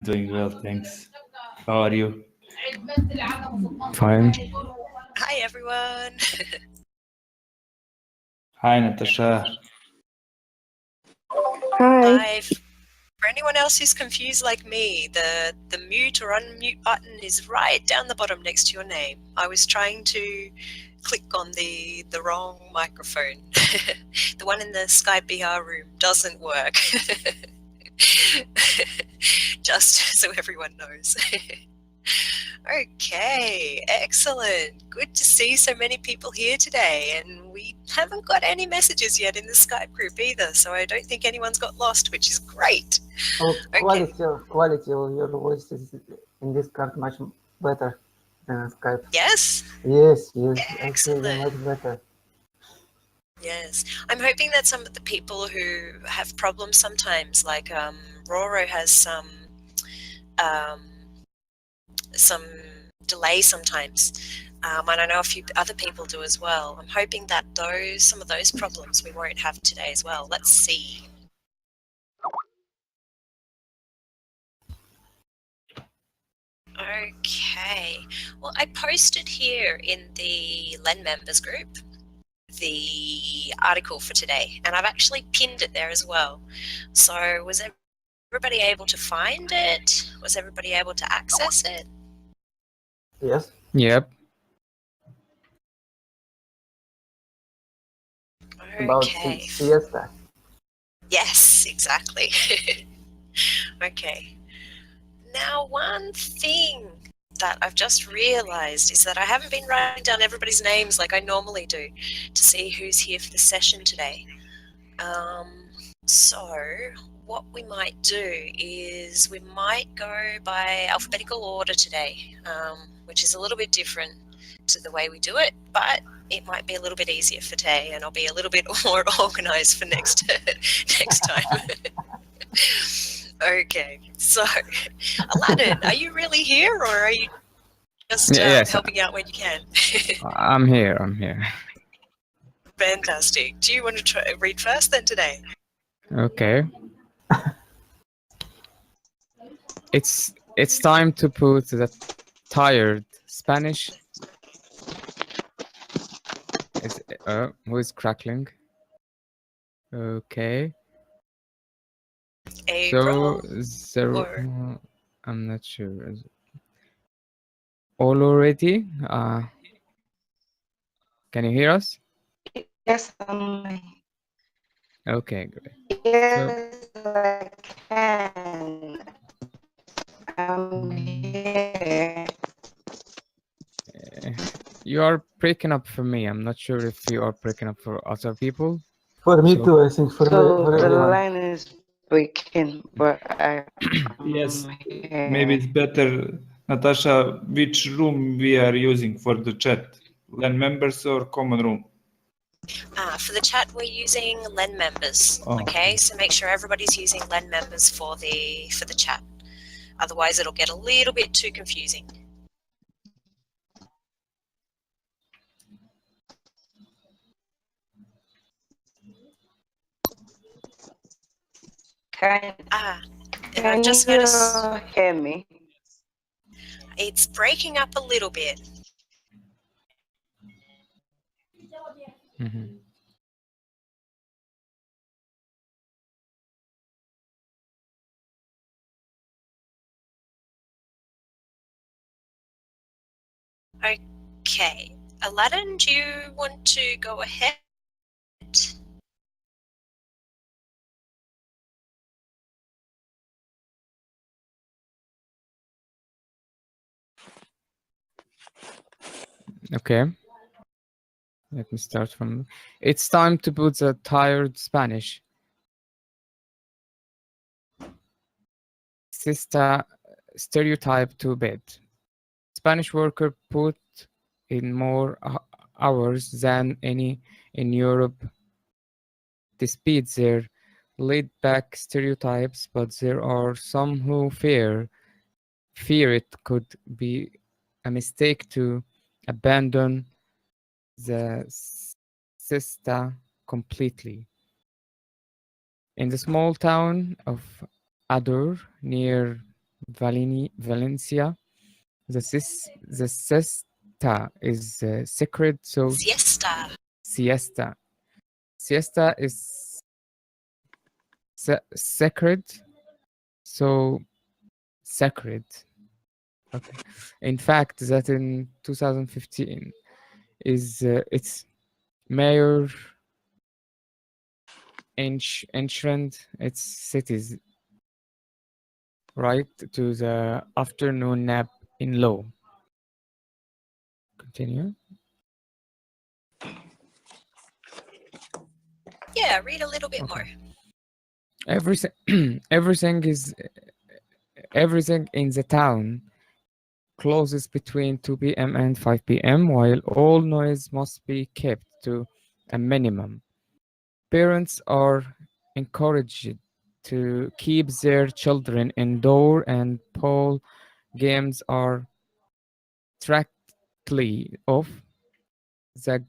Doing well, thanks. How are you? Fine. Hi, everyone. Hi, Natasha. Hi. For anyone else who's confused like me, the mute or unmute button is right down the bottom next to your name. I was trying to click on the wrong microphone. The one in the Skype BR room doesn't work. Just so everyone knows. Okay, excellent. Good to see so many people here today, and we haven't got any messages yet in the Skype group either, so I don't think anyone's got lost, which is great. Oh, Okay. quality of your voice is in this card much better than Skype. Yes? Yes, I feel Excellent. much better. Yes. I'm hoping that some of the people who have problems sometimes, like Roro has some delay sometimes, and I know a few other people do as well. I'm hoping that some of those problems we won't have today as well. Let's see. Okay. Well, I posted here in the LEN members group the article for today, and I've actually pinned it there as well. So was everybody able to find it? Was everybody able to access it? Yes. Yep. About Okay. siesta. Yes, exactly. Okay. Now, one thing that I've just realized is that I haven't been writing down everybody's names like I normally do to see who's here for the session today. So what we might do is we might go by alphabetical order today, which is a little bit different to the way we do it, but it might be a little bit easier for today, and I'll be a little bit more organized for next time. Okay, so Aladdin, are you really here, or are you just Yes. helping out when you can? I'm here. Fantastic. Do you want to read first then today? Okay. It's time to put the tired Spanish. Who is crackling? Okay. April? So I'm not sure. All already? Can you hear us? Yes, Okay, great. yes, I can. I'm here. You are breaking up for me. I'm not sure if you are breaking up for other people. For me So- too, I think for So the everyone. line is breaking, but Yes, here. maybe it's better, Natasha, which room we are using for the chat? LAN members or common room? For the chat, we're using LEN members. Oh. Okay, so make sure everybody's using LEN members for the chat. Otherwise, it'll get a little bit too confusing. Can And I've just noticed you hear me? it's breaking up a little bit. Mhm. Okay, Aladdin, do you want to go ahead? Okay. Let me start from. It's time to put the tired Spanish. Siesta stereotype to bed. Spanish worker put in more hours than any in Europe. Despite their laid-back stereotypes, but there are some who fear it could be a mistake to abandon the siesta completely. In the small town of Adur, near Valencia. The siesta is sacred, so Siesta. siesta. Siesta is sacred, so sacred. Okay. In fact, that in 2015 is its mayor enshrined its cities right to the afternoon nap in law. Continue. Yeah, read a little bit Okay. more. Everything, everything in the town closes between 2 p.m. and 5 p.m., while all noise must be kept to a minimum. Parents are encouraged to keep their children indoor, and ball games are strictly off the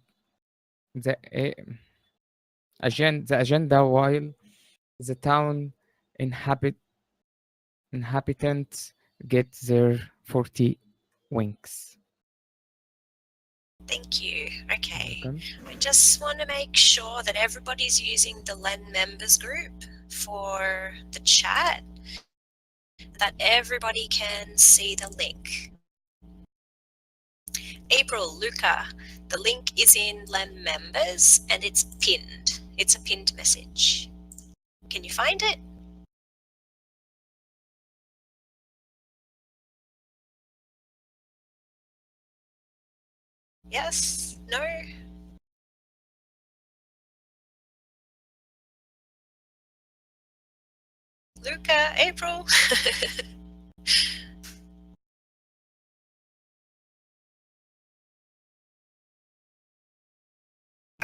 agenda, while the town inhabitants get their 40 winks. Thank you. Okay. Welcome. I just want to make sure that everybody's using the LEN members group for the chat, that everybody can see the link. April, Luca, the link is in LEN members and it's pinned. It's a pinned message. Can you find it? Yes? No? Luca, April?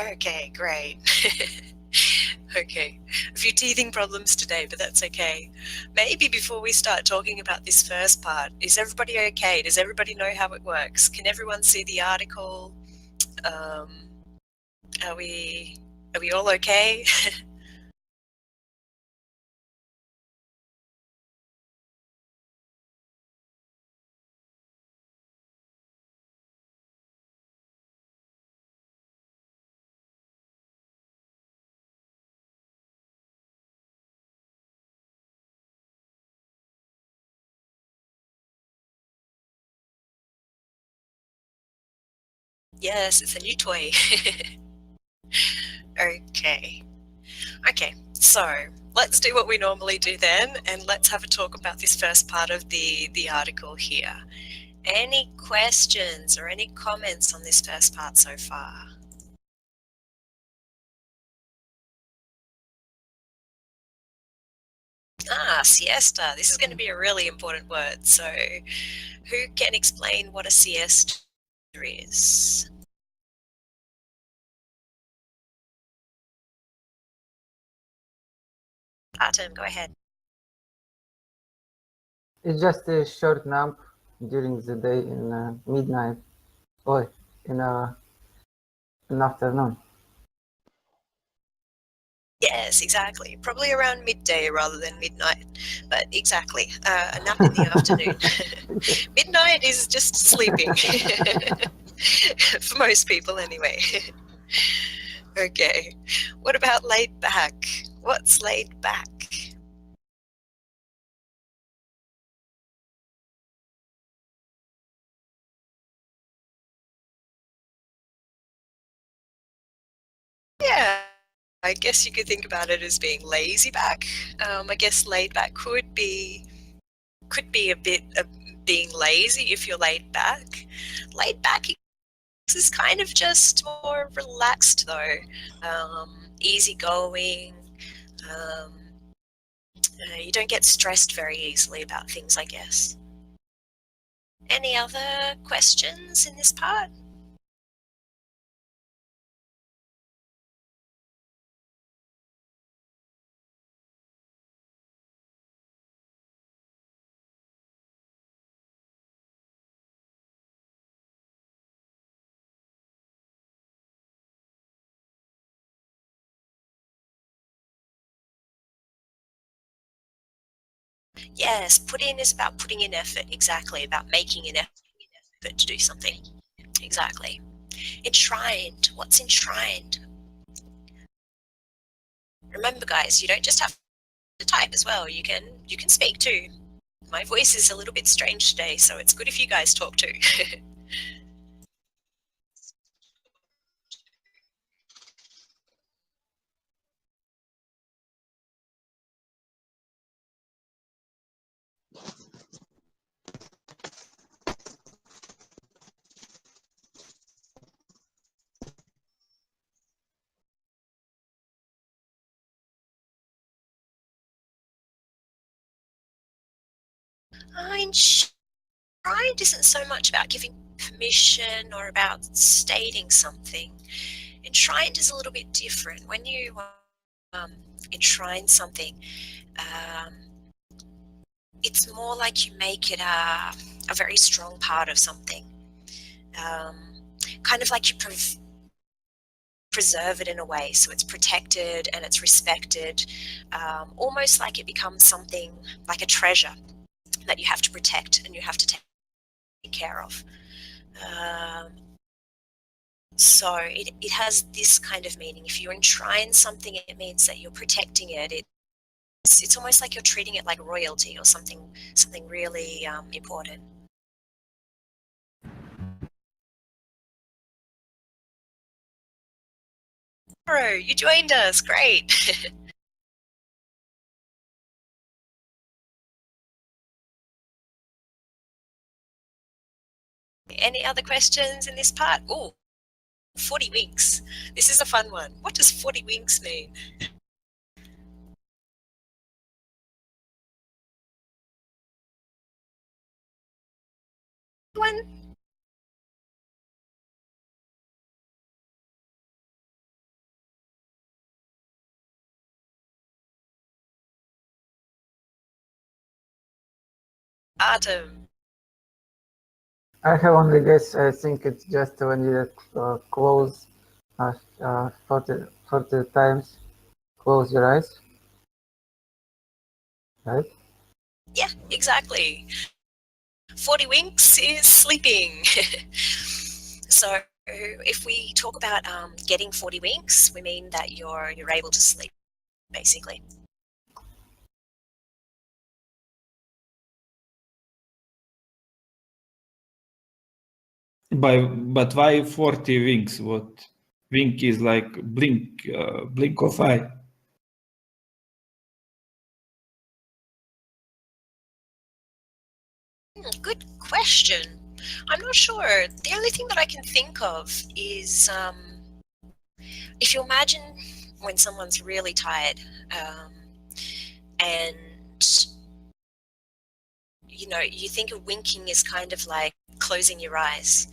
Okay, great. Okay, a few teething problems today, but that's okay. Maybe before we start talking about this first part, is everybody okay? Does everybody know how it works? Can everyone see the article? Are we all okay? Yes, it's a new toy. Okay. Okay, so let's do what we normally do then, and let's have a talk about this first part of the article here. Any questions or any comments on this first part so far? Siesta. This is going to be a really important word. So who can explain what a siesta is? Artem, go ahead. It's just a short nap during the day in midnight or in afternoon. Yes, exactly. Probably around midday rather than midnight, but exactly. A nap in the afternoon. Midnight is just sleeping. For most people anyway. Okay. What about laid back? What's laid back? Yeah, I guess you could think about it as being lazy back. I guess laid back could be a bit of being lazy if you're laid back. Laid back is kind of just more relaxed though, easygoing. You don't get stressed very easily about things, I guess. Any other questions in this part? Yes, put in is about putting in effort, exactly, about making an effort to do something. Exactly. Enshrined, what's enshrined? Remember guys, you don't just have to type as well, you can speak too. My voice is a little bit strange today, so it's good if you guys talk too. Enshrined isn't so much about giving permission or about stating something. Enshrined is a little bit different. When you enshrine something, it's more like you make it a very strong part of something. Kind of like you preserve it in a way, so it's protected and it's respected, almost like it becomes something like a treasure that you have to protect and you have to take care of. So it has this kind of meaning. If you enshrine something, it means that you're protecting it. It's almost like you're treating it like royalty or something really important. Bro, you joined us, great. Any other questions in this part? Oh, 40 winks. This is a fun one. What does 40 winks mean? One. Artem. I have only guess. I think it's just when you close 40 times, close your eyes, right? Yeah, exactly. 40 winks is sleeping. So if we talk about getting 40 winks, we mean that you're able to sleep, basically. But why 40 winks? What wink is like blink of eye? Good question. I'm not sure. The only thing that I can think of is if you imagine when someone's really tired and you know, you think of winking is kind of like closing your eyes.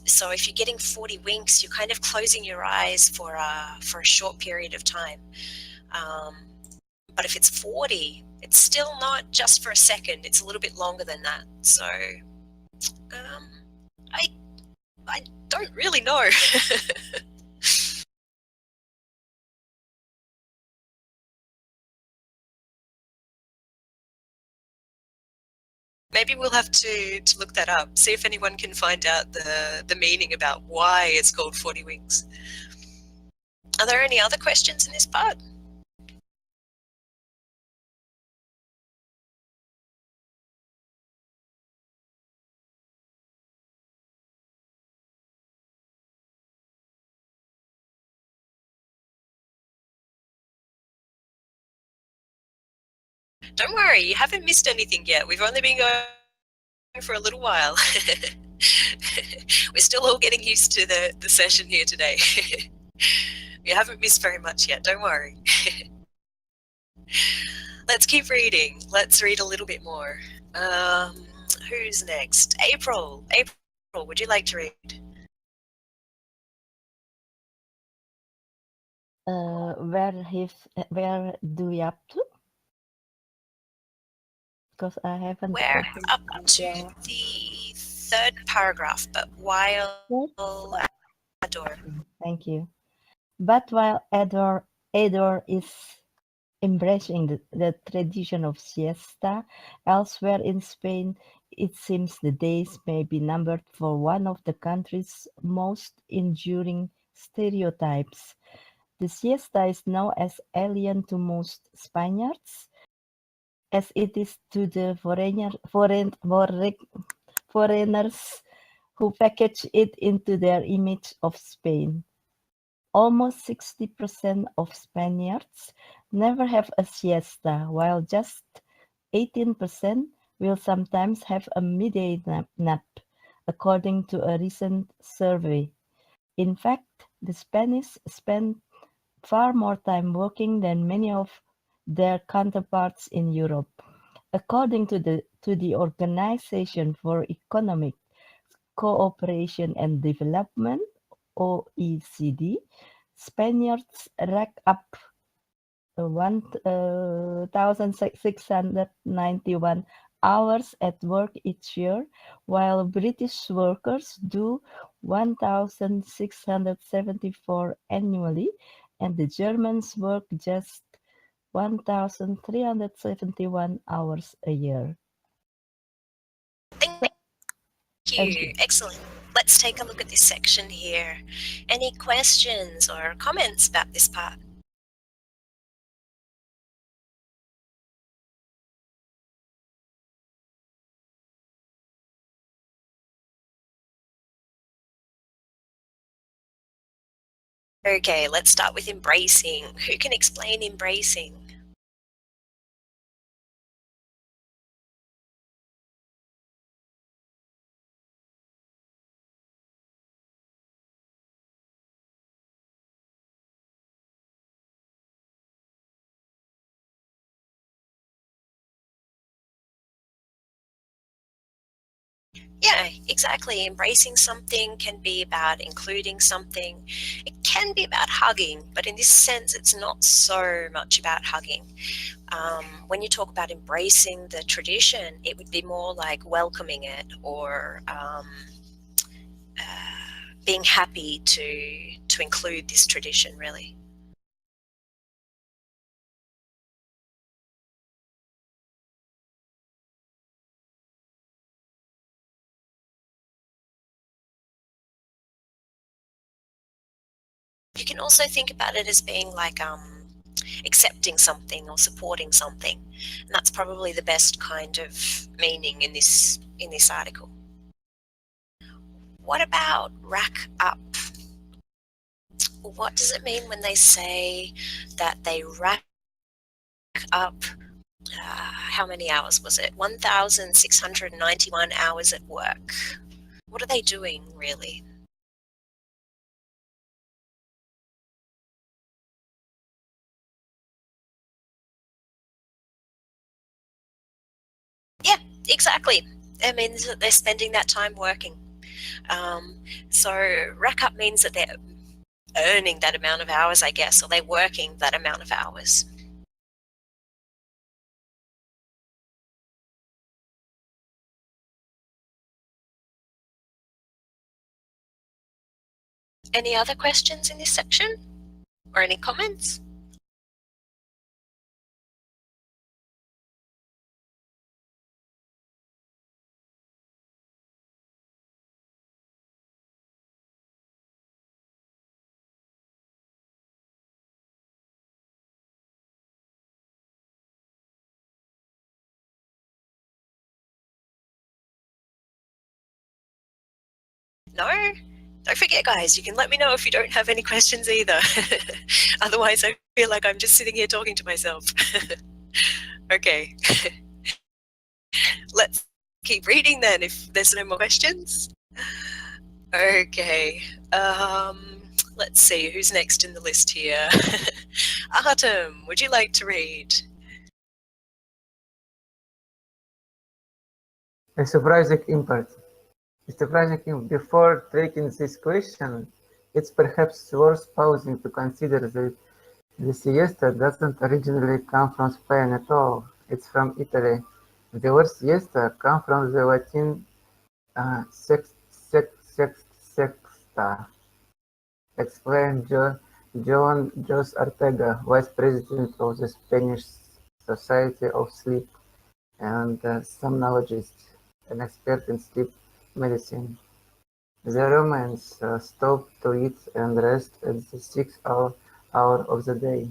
So if you're getting 40 winks, you're kind of closing your eyes for a short period of time. But if it's 40, it's still not just for a second. It's a little bit longer than that. So I don't really know. Maybe we'll have to look that up, see if anyone can find out the meaning about why it's called 40 winks. Are there any other questions in this part? Don't worry, you haven't missed anything yet. We've only been going for a little while. We're still all getting used to the session here today. You haven't missed very much yet, don't worry. Let's keep reading. Let's read a little bit more. Who's next? April. April, would you like to read? Where do we up to? Because I haven't. We're opened up it to yet. the third paragraph, but while Ador. Thank you. But while Ador is embracing the tradition of siesta. Elsewhere in Spain, it seems the days may be numbered for one of the country's most enduring stereotypes. The siesta is now as alien to most Spaniards as it is to the foreigners who package it into their image of Spain. Almost 60% of Spaniards never have a siesta, while just 18% will sometimes have a midday nap, according to a recent survey. In fact, the Spanish spend far more time working than many of their counterparts in Europe. According to the Organization for Economic Cooperation and Development, OECD, Spaniards rack up 1,691 hours at work each year, while British workers do 1,674 annually, and the Germans work just 1,371 hours a year. Thank you. Excellent. Let's take a look at this section here. Any questions or comments about this part? Okay, let's start with embracing. Who can explain embracing? Yeah, exactly. Embracing something can be about including something. It can be about hugging, but in this sense, it's not so much about hugging. When you talk about embracing the tradition, it would be more like welcoming it or being happy to include this tradition, really. You can also think about it as being like accepting something or supporting something, and that's probably the best kind of meaning in this article. What about rack up? What does it mean when they say that they rack up? How many hours was it? 1,691 hours at work. What are they doing, really? Yeah, exactly. It means that they're spending that time working. So rack up means that they're earning that amount of hours, I guess, or they're working that amount of hours. Any other questions in this section? Or any comments? No? Don't forget, guys, you can let me know if you don't have any questions either. Otherwise, I feel like I'm just sitting here talking to myself. Okay. Let's keep reading then if there's no more questions. Okay. Let's see who's next in the list here. Artem, would you like to read? A surprising impact. Before taking this question, it's perhaps worth pausing to consider that the siesta doesn't originally come from Spain at all. It's from Italy. The word siesta comes from the Latin sexta, explained Joan Jos Ortega, Vice President of the Spanish Society of Sleep and somnologist, an expert in sleep medicine. The Romans stopped to eat and rest at the sixth hour of the day.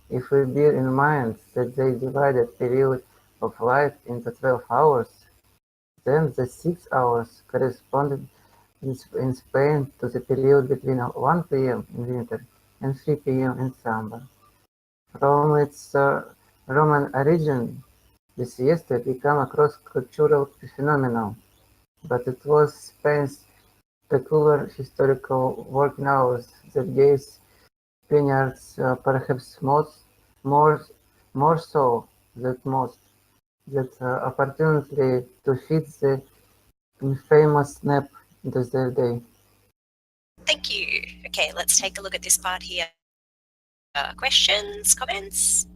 If we bear in mind that they divided period of life into 12 hours, then the 6 hours corresponded in Spain to the period between 1 p.m. in winter and 3 p.m. in summer. From its Roman origin, the siesta became a cross-cultural phenomenon, but it was Spain's peculiar historical working hours that gave Spaniards perhaps more so than most that opportunity to fit the infamous nap into their day. Thank you. Okay, let's take a look at this part here. Questions, comments?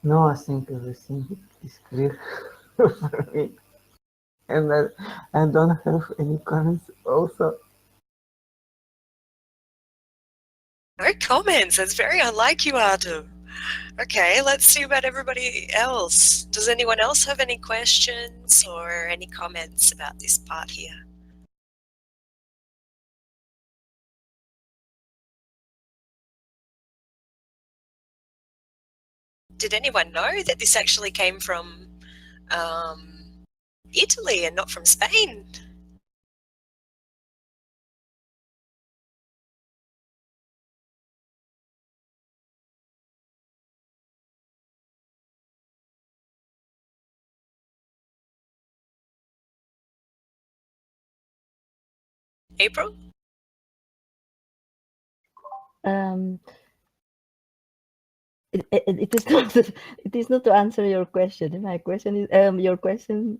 No, I think everything is clear for me. And I don't have any comments also. No comments. That's very unlike you, Adam. Okay, let's see about everybody else. Does anyone else have any questions or any comments about this part here? Did anyone know that this actually came from Italy and not from Spain? April? It is not. It is not to answer your question. My question is your question.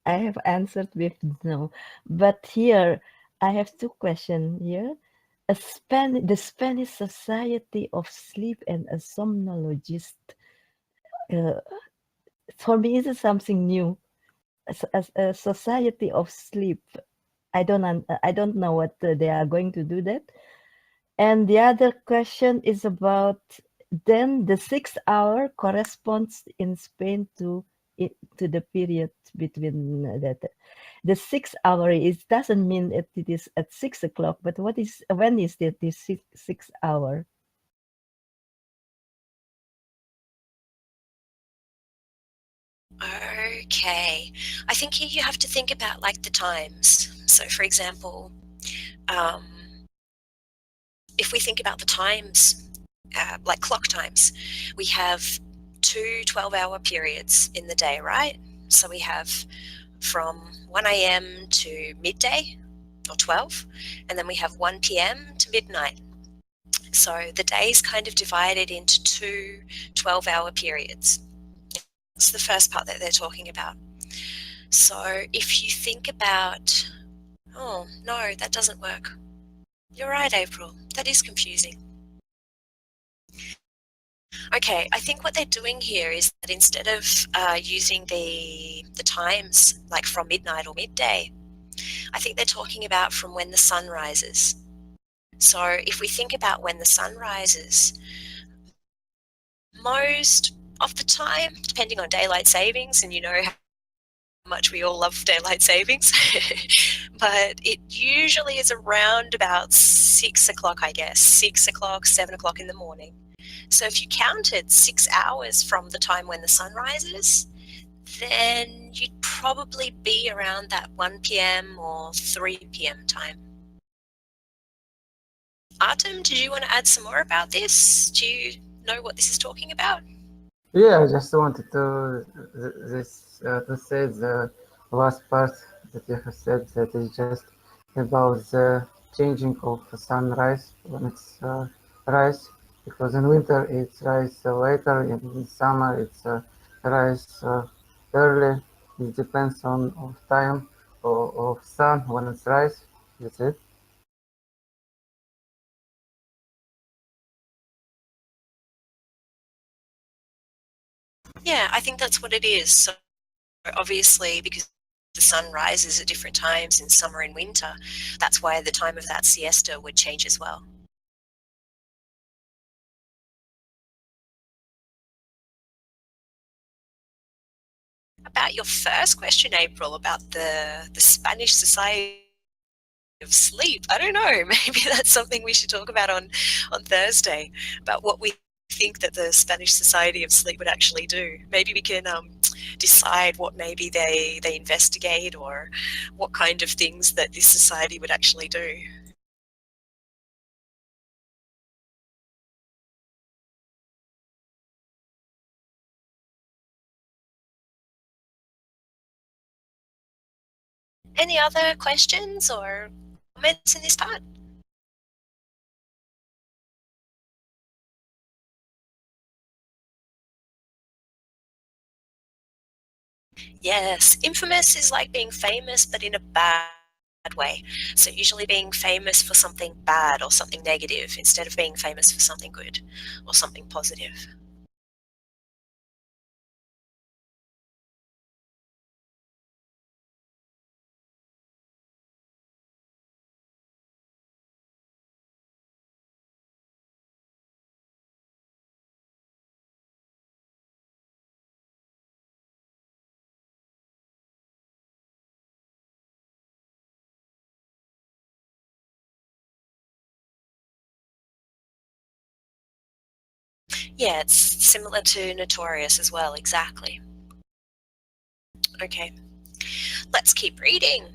I have answered with no, but here I have two questions here. The Spanish Society of Sleep and a somnologist. For me, is something new. As a society of sleep, I don't know what they are going to do that. And the other question is about then the 6 hour corresponds in Spain to the period between that. The 6 hour is doesn't mean that it is at 6 o'clock, but when is it this 6 hour? Okay, I think here you have to think about like the times. So for example, if we think about the times, like clock times, we have two 12-hour periods in the day, right? So we have from 1 a.m. to midday or 12, and then we have 1 p.m. to midnight. So the day is kind of divided into two 12-hour periods. That's the first part that they're talking about. So if you think about, oh, no, that doesn't work. You're right, April. That is confusing. Okay, I think what they're doing here is that instead of using the times like from midnight or midday, I think they're talking about from when the sun rises. So if we think about when the sun rises, most of the time, depending on daylight savings, and you know how much we all love daylight savings, but it usually is around about 6 o'clock, I guess, 6 o'clock, 7 o'clock in the morning. So if you counted 6 hours from the time when the sun rises, then you'd probably be around that 1 p.m. or 3 p.m. time. Artem, did you want to add some more about this? Do you know what this is talking about? Yeah, I just wanted to say the last part that you have said, that is just about the changing of the sunrise when it's rise, because in winter it's rise later, in summer it's rise early. It depends on of time of sun when it's rise. That's it. Yeah, I think that's what it is. So obviously, because the sun rises at different times in summer and winter, that's why the time of that siesta would change as well. About your first question, April, about the Spanish Society of Sleep, I don't know, maybe that's something we should talk about on Thursday, about what we think that the Spanish Society of Sleep would actually do. Maybe we can decide what maybe they investigate, or what kind of things that this society would actually do. Any other questions or comments in this part? Yes, infamous is like being famous, but in a bad way. So usually being famous for something bad or something negative, instead of being famous for something good or something positive. Yeah, it's similar to notorious as well, exactly. Okay, let's keep reading.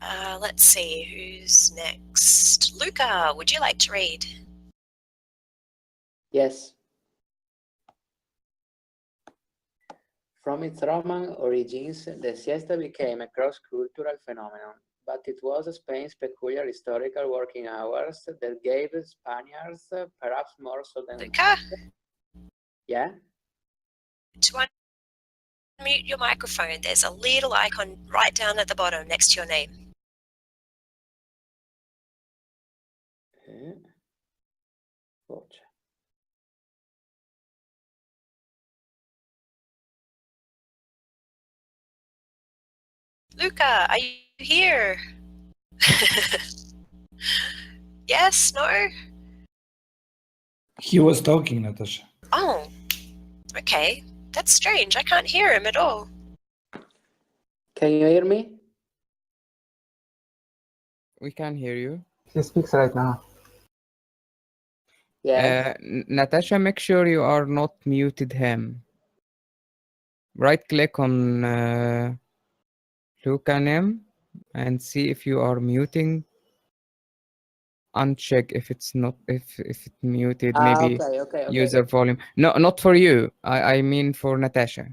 Let's see, who's next? Luca, would you like to read? Yes. From its Roman origins, the siesta became a cross-cultural phenomenon, but it was Spain's peculiar historical working hours that gave Spaniards, perhaps more so than... Luca? Yeah? To unmute your microphone, there's a little icon right down at the bottom next to your name. Voce. Luca, are you here? Yes, no? He was talking, Natasha. Oh, okay. That's strange. I can't hear him at all. Can you hear me? We can hear you. He speaks right now. Yes. Natasha, make sure you are not muted him. Right click on Luca name and see if you are muting. Uncheck if it's not, if it's muted, maybe Okay. user volume. No, not for you. I mean for Natasha.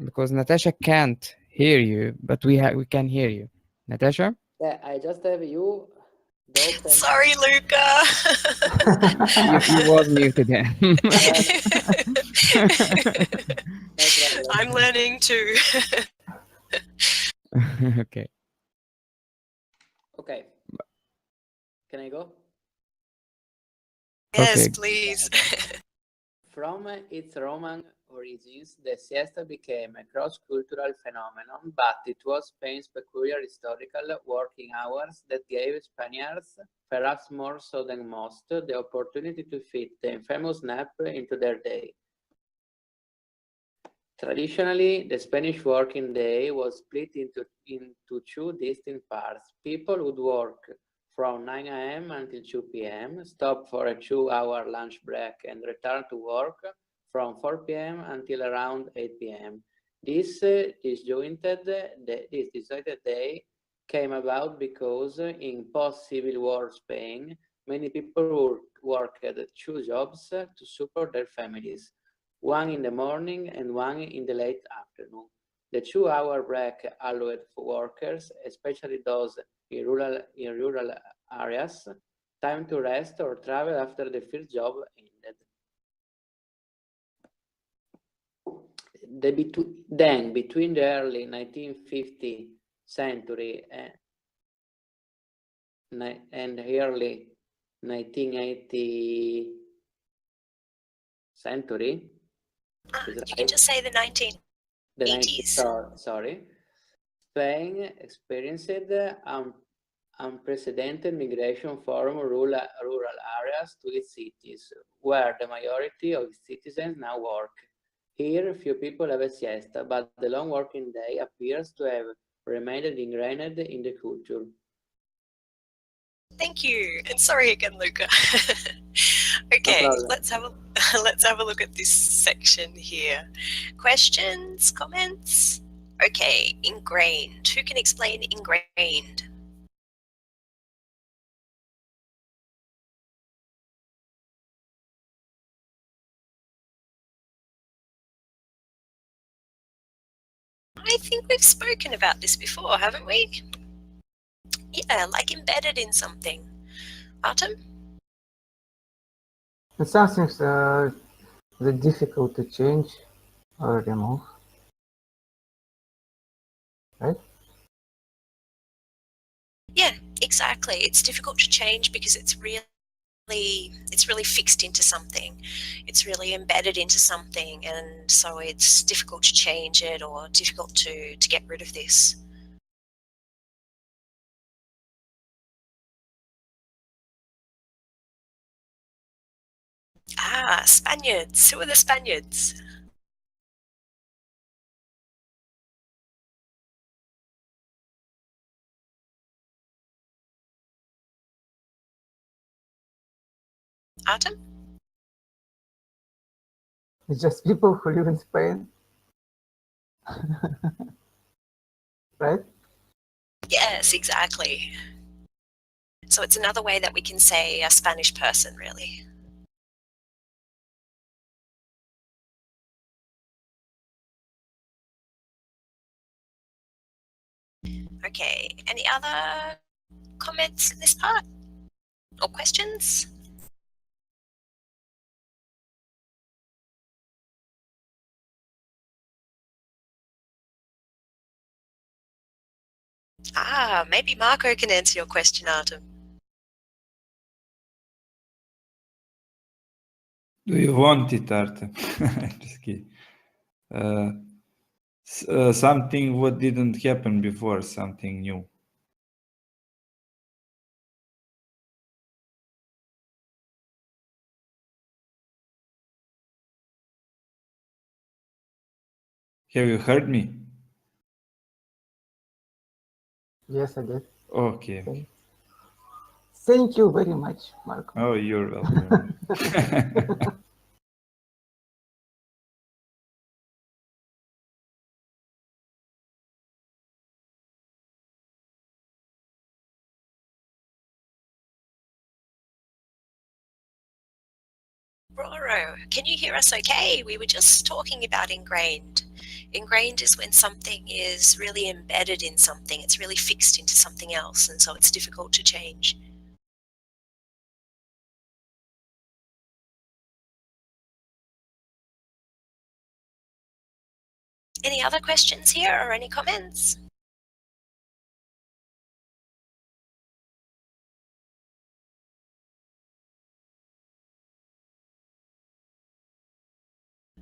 Because Natasha can't hear you, but we can hear you. Natasha? Yeah, I just have you. Sorry, Luca. You was muted. I'm learning too. Okay. Okay. Can I go? Yes, Okay. please. From its Roman origins, the siesta became a cross-cultural phenomenon, but it was Spain's peculiar historical working hours that gave Spaniards, perhaps more so than most, the opportunity to fit the infamous nap into their day. Traditionally, the Spanish working day was split into two distinct parts. People would work from 9 a.m. until 2 p.m., stop for a 2-hour lunch break, and return to work from 4 p.m. until around 8 p.m. This disjointed day came about because in post-Civil War Spain, many people worked at 2 jobs to support their families, one in the morning and one in the late afternoon. The 2-hour break allowed for workers, especially those in rural areas, time to rest or travel after the first job ended. Then, between the early 1950 century and the early 1980 century, You can just say the the 80s. 90s, sorry, Spain experienced unprecedented migration from rural areas to its cities, where the majority of its citizens now work. Here, few people have a siesta, but the long working day appears to have remained ingrained in the culture. Thank you, and sorry again, Luca. Okay, problem. let's have a look at this section here. Questions, comments? Okay, ingrained. Who can explain ingrained? I think we've spoken about this before, haven't we? Yeah, like embedded in something. Artem? It's something that difficult to change or remove, right? Yeah, exactly. It's difficult to change because it's really fixed into something. It's really embedded into something, and so it's difficult to change it or difficult to get rid of this. Ah, Spaniards. Who are the Spaniards? Artem? It's just people who live in Spain, right? Yes, exactly. So it's another way that we can say a Spanish person, really. Okay, any other comments in this part? Or questions? Ah, maybe Marco can answer your question, Artem. Do you want it, Artem? Just kidding. Something what didn't happen before, something new. Have you heard me? Yes, I did. Okay. Thank you very much, Marco. Oh, you're welcome. Roro, can you hear us okay? We were just talking about ingrained. Ingrained is when something is really embedded in something. It's really fixed into something else, and so it's difficult to change. Any other questions here or any comments?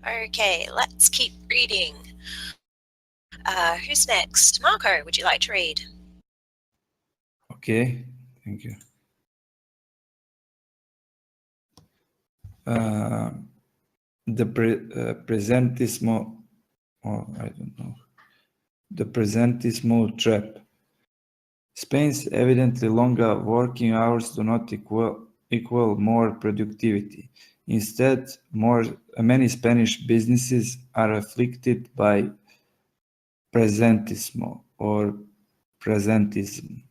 Okay, let's keep reading. Who's next? Marco, would you like to read? Okay, thank you. The presentismo, I don't know. The presentismo trap. Spain's evidently longer working hours do not equal more productivity. Instead, many Spanish businesses are afflicted by presentismo or presentism.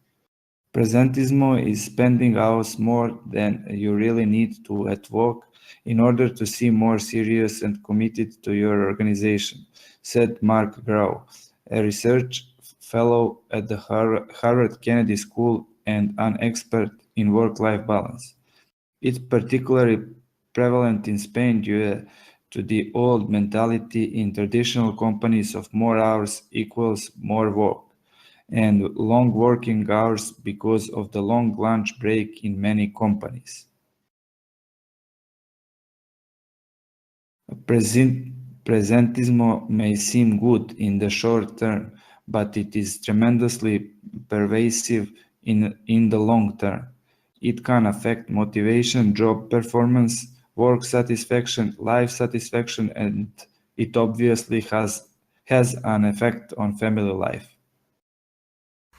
Presentismo is spending hours more than you really need to at work in order to seem more serious and committed to your organization, said Mark Grau, a research fellow at the Harvard Kennedy School and an expert in work-life balance. It's particularly prevalent in Spain due to the old mentality in traditional companies of more hours equals more work, and long working hours because of the long lunch break in many companies. Presentismo may seem good in the short term, but it is tremendously pervasive in the long term. It can affect motivation, job performance, work satisfaction, life satisfaction, and it obviously has an effect on family life.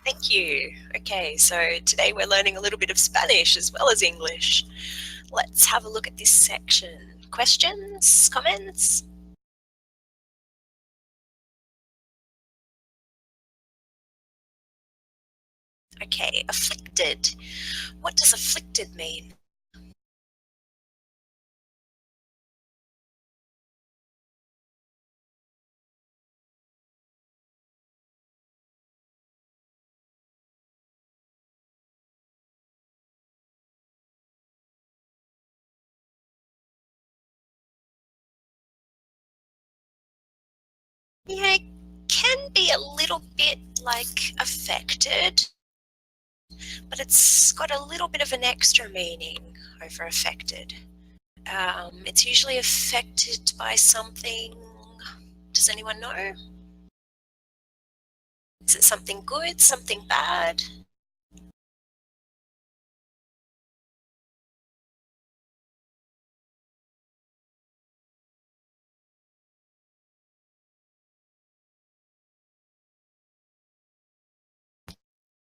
Thank you. Okay, so today we're learning a little bit of Spanish as well as English. Let's have a look at this section. Questions, comments? Okay, afflicted. What does afflicted mean? Yeah, it can be a little bit like affected, but it's got a little bit of an extra meaning over affected. It's usually affected by something. Does anyone know? Is it something good, something bad?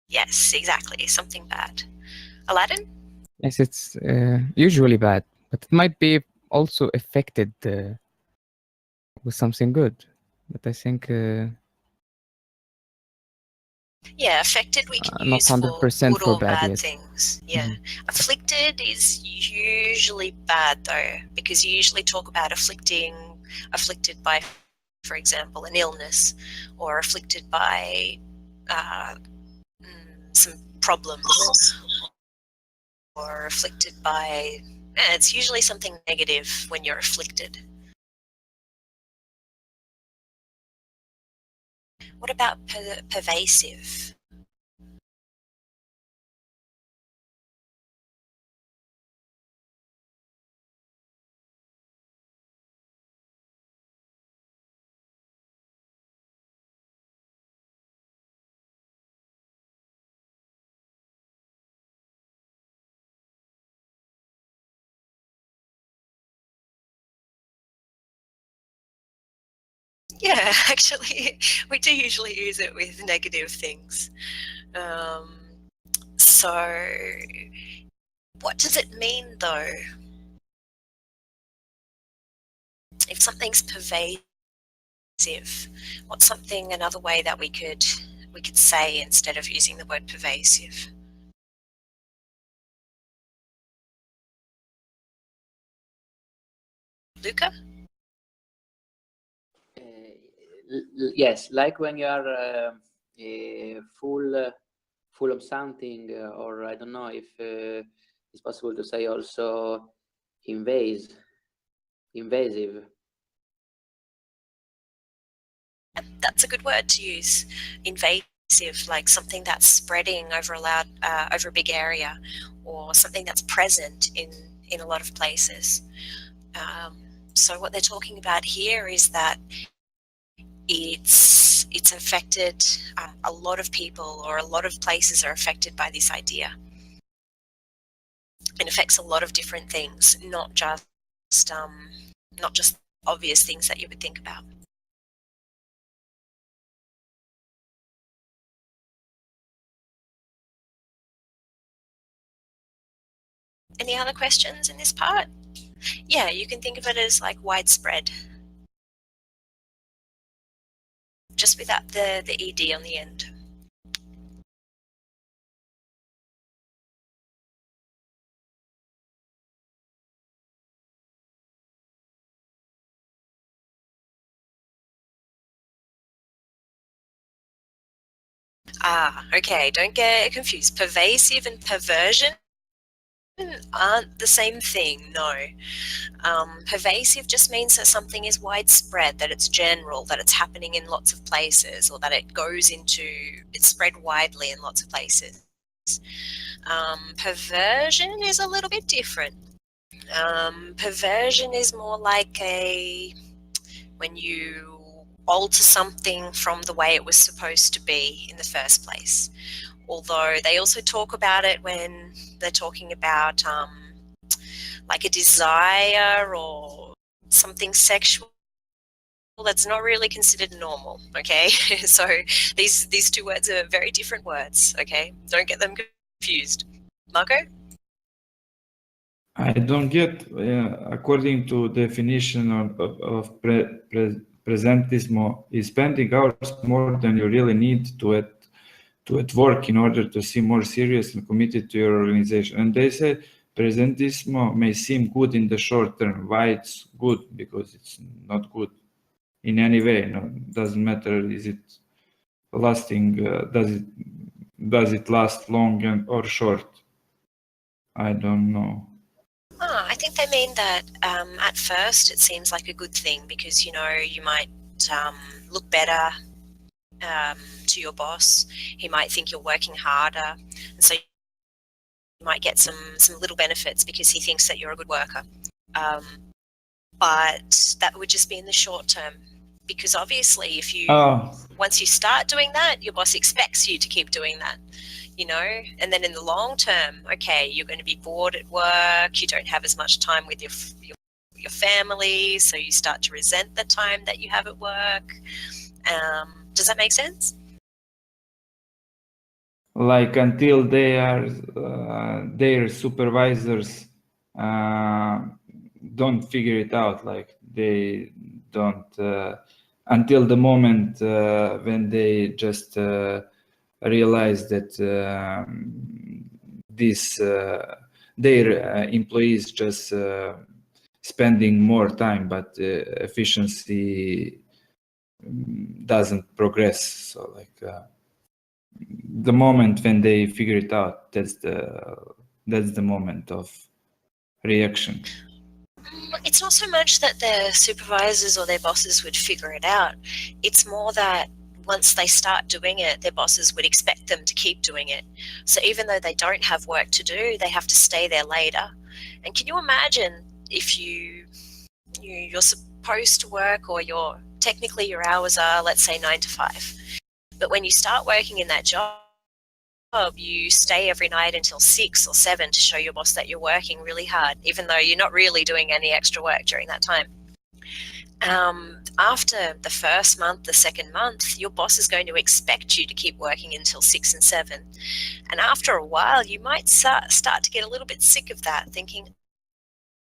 Yes, exactly, something bad. Aladdin? Yes, it's usually bad, but it might be also affected with something good. But I think Yeah, affected we can not use for 100% good for or bad, bad yes. things. Yeah. Afflicted is usually bad though, because you usually talk about afflicted by, for example, an illness, or afflicted by some problems, or afflicted by, it's usually something negative when you're afflicted. What about pervasive? Yeah, actually, we do usually use it with negative things. So, what does it mean though? If something's pervasive, what's another way that we could say instead of using the word pervasive? Luca? Yes, like when you are full of something, or I don't know if it's possible to say also invasive. That's a good word to use. Invasive, like something that's spreading over a big area, or something that's present in a lot of places. So what they're talking about here is that it's affected, a lot of people or a lot of places are affected by this idea. It affects a lot of different things, not just obvious things that you would think about. Any other questions in this part? Yeah, you can think of it as like widespread, just without the ed on the end. Okay, don't get confused. Pervasive and perversion aren't the same thing, no. Pervasive just means that something is widespread, that it's general, that it's happening in lots of places, or that it's spread widely in lots of places. Perversion is a little bit different. Perversion is more like when you alter something from the way it was supposed to be in the first place. Although they also talk about it when they're talking about like a desire or something sexual that's not really considered normal, okay? So these two words are very different words, okay? Don't get them confused. Marco? I don't get, according to definition of presentismo, is spending hours more than you really need to at work in order to seem more serious and committed to your organization. And they say presentismo may seem good in the short term. Why it's good? Because it's not good in any way. No, doesn't matter. Is it lasting? Does it last long or short? I don't know. I think they mean that at first it seems like a good thing because, you know, you might look better to your boss. He might think you're working harder. And so you might get some little benefits because he thinks that you're a good worker. But that would just be in the short term. Because obviously if you, once you start doing that, your boss expects you to keep doing that. You know, and then in the long term, okay, you're going to be bored at work. You don't have as much time with your family, so you start to resent the time that you have at work. Does that make sense? Like until they are their supervisors don't figure it out, like they don't until the moment when they just realize that their employees just spending more time, but efficiency doesn't progress. So like the moment when they figure it out, that's the moment of reaction. It's not so much that their supervisors or their bosses would figure it out. It's more that once they start doing it, their bosses would expect them to keep doing it. So even though they don't have work to do, they have to stay there later. And can you imagine if you're supposed to work, or technically your hours are, let's say, 9 to 5. But when you start working in that job, you stay every night until 6 or 7 to show your boss that you're working really hard, even though you're not really doing any extra work during that time. After the first month, the second month, your boss is going to expect you to keep working until 6 and 7. And after a while, you might start to get a little bit sick of that, thinking,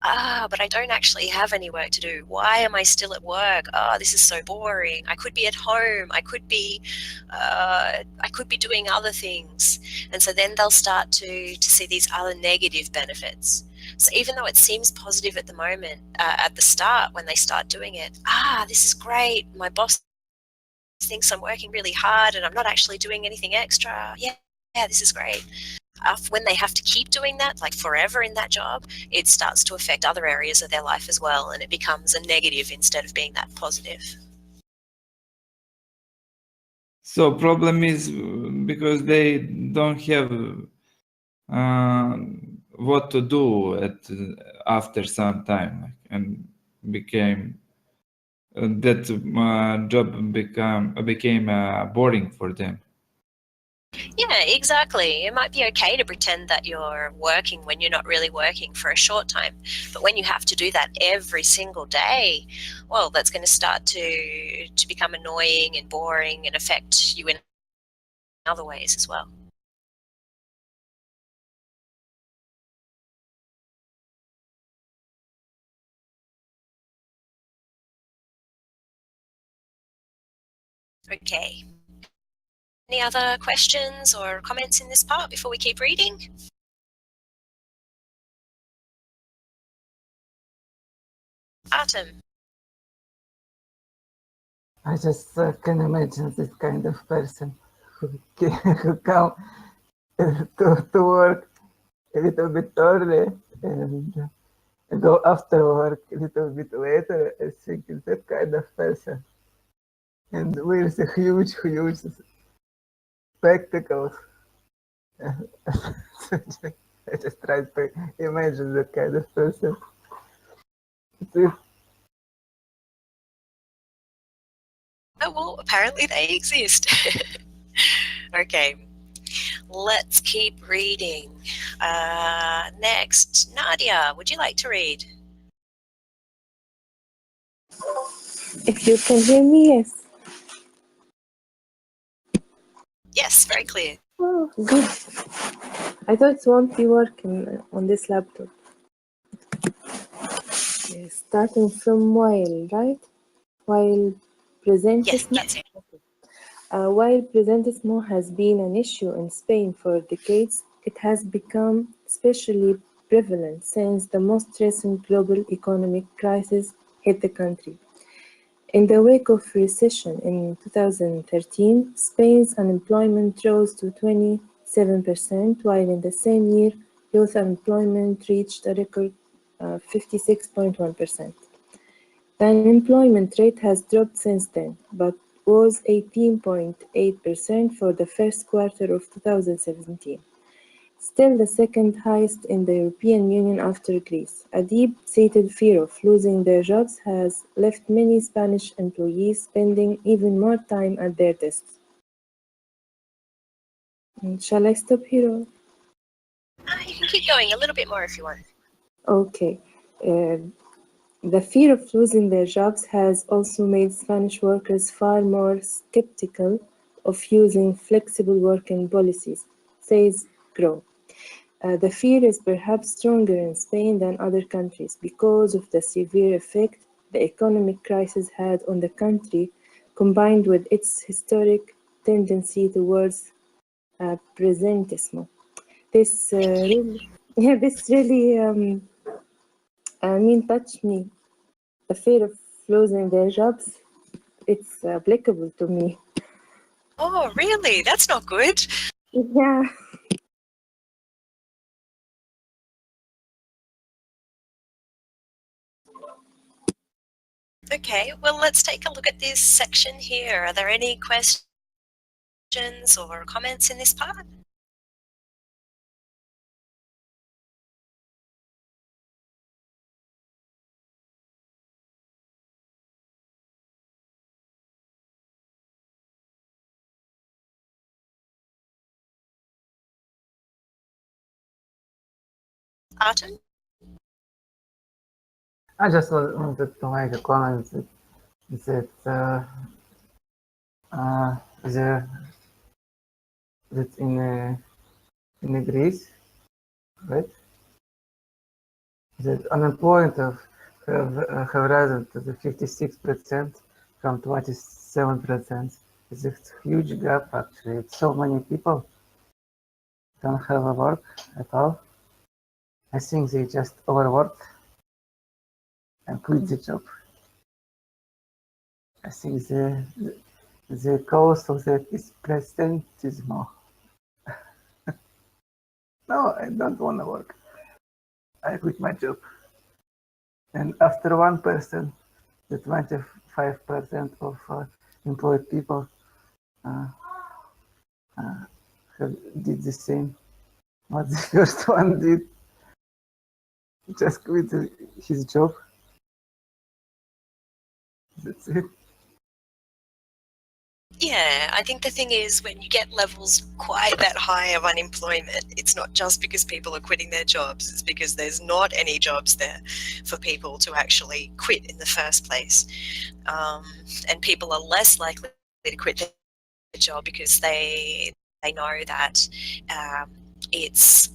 but I don't actually have any work to do. Why am I still at work? This is so boring. I could be at home. I could be doing other things. And so then they'll start to see these other negative benefits. So even though it seems positive at the moment, at the start, when they start doing it, this is great. My boss thinks I'm working really hard and I'm not actually doing anything extra. Yeah, this is great. When they have to keep doing that, like forever in that job, it starts to affect other areas of their life as well, and it becomes a negative instead of being that positive. So problem is because they don't have what to do after some time, and became that job became boring for them. Yeah, exactly. It might be okay to pretend that you're working when you're not really working for a short time. But when you have to do that every single day, well, that's going to start to become annoying and boring and affect you in other ways as well. Okay. Any other questions or comments in this part before we keep reading? Artem. I just can imagine this kind of person who come to work a little bit early and go after work a little bit later. I think it's that kind of person. And wears a huge spectacles. I just try to imagine that kind of person. Oh, well, apparently they exist. Okay, let's keep reading. Next, Nadia, would you like to read? If you can hear me, yes. Yes, very clear. Oh, good. I thought it won't be working on this laptop. Yes, starting from while, right? While Yes, presentismo, that's it. while presentismo has been an issue in Spain for decades, it has become especially prevalent since the most recent global economic crisis hit the country. In the wake of recession in 2013, Spain's unemployment rose to 27%, while in the same year, youth unemployment reached a record 56.1%. The unemployment rate has dropped since then, but was 18.8% for the first quarter of 2017. Still the second highest in the European Union after Greece. A deep-seated fear of losing their jobs has left many Spanish employees spending even more time at their desks. Shall I stop here? You can keep going a little bit more if you want. Okay. The fear of losing their jobs has also made Spanish workers far more skeptical of using flexible working policies, says Grow. The fear is perhaps stronger in Spain than other countries because of the severe effect the economic crisis had on the country, combined with its historic tendency towards presentismo. This really touched me. The fear of losing their jobs, it's applicable to me. Oh, really? That's not good. Yeah. Okay, well, let's take a look at this section here. Are there any questions or comments in this part? Artem? I just wanted to make a comment that that in Greece, right, that unemployment have risen to the 56% from 27%. It's a huge gap actually. It's so many people don't have a work at all. I think they just overworked and quit the job. I think the cause of that is presentismo. No, I don't want to work. I quit my job. And after 1%, the 25% of employed people did the same. What the first one did, just quit his job. That's it. Yeah, I think the thing is when you get levels quite that high of unemployment, it's not just because people are quitting their jobs, it's because there's not any jobs there for people to actually quit in the first place. And people are less likely to quit their job because they know that it's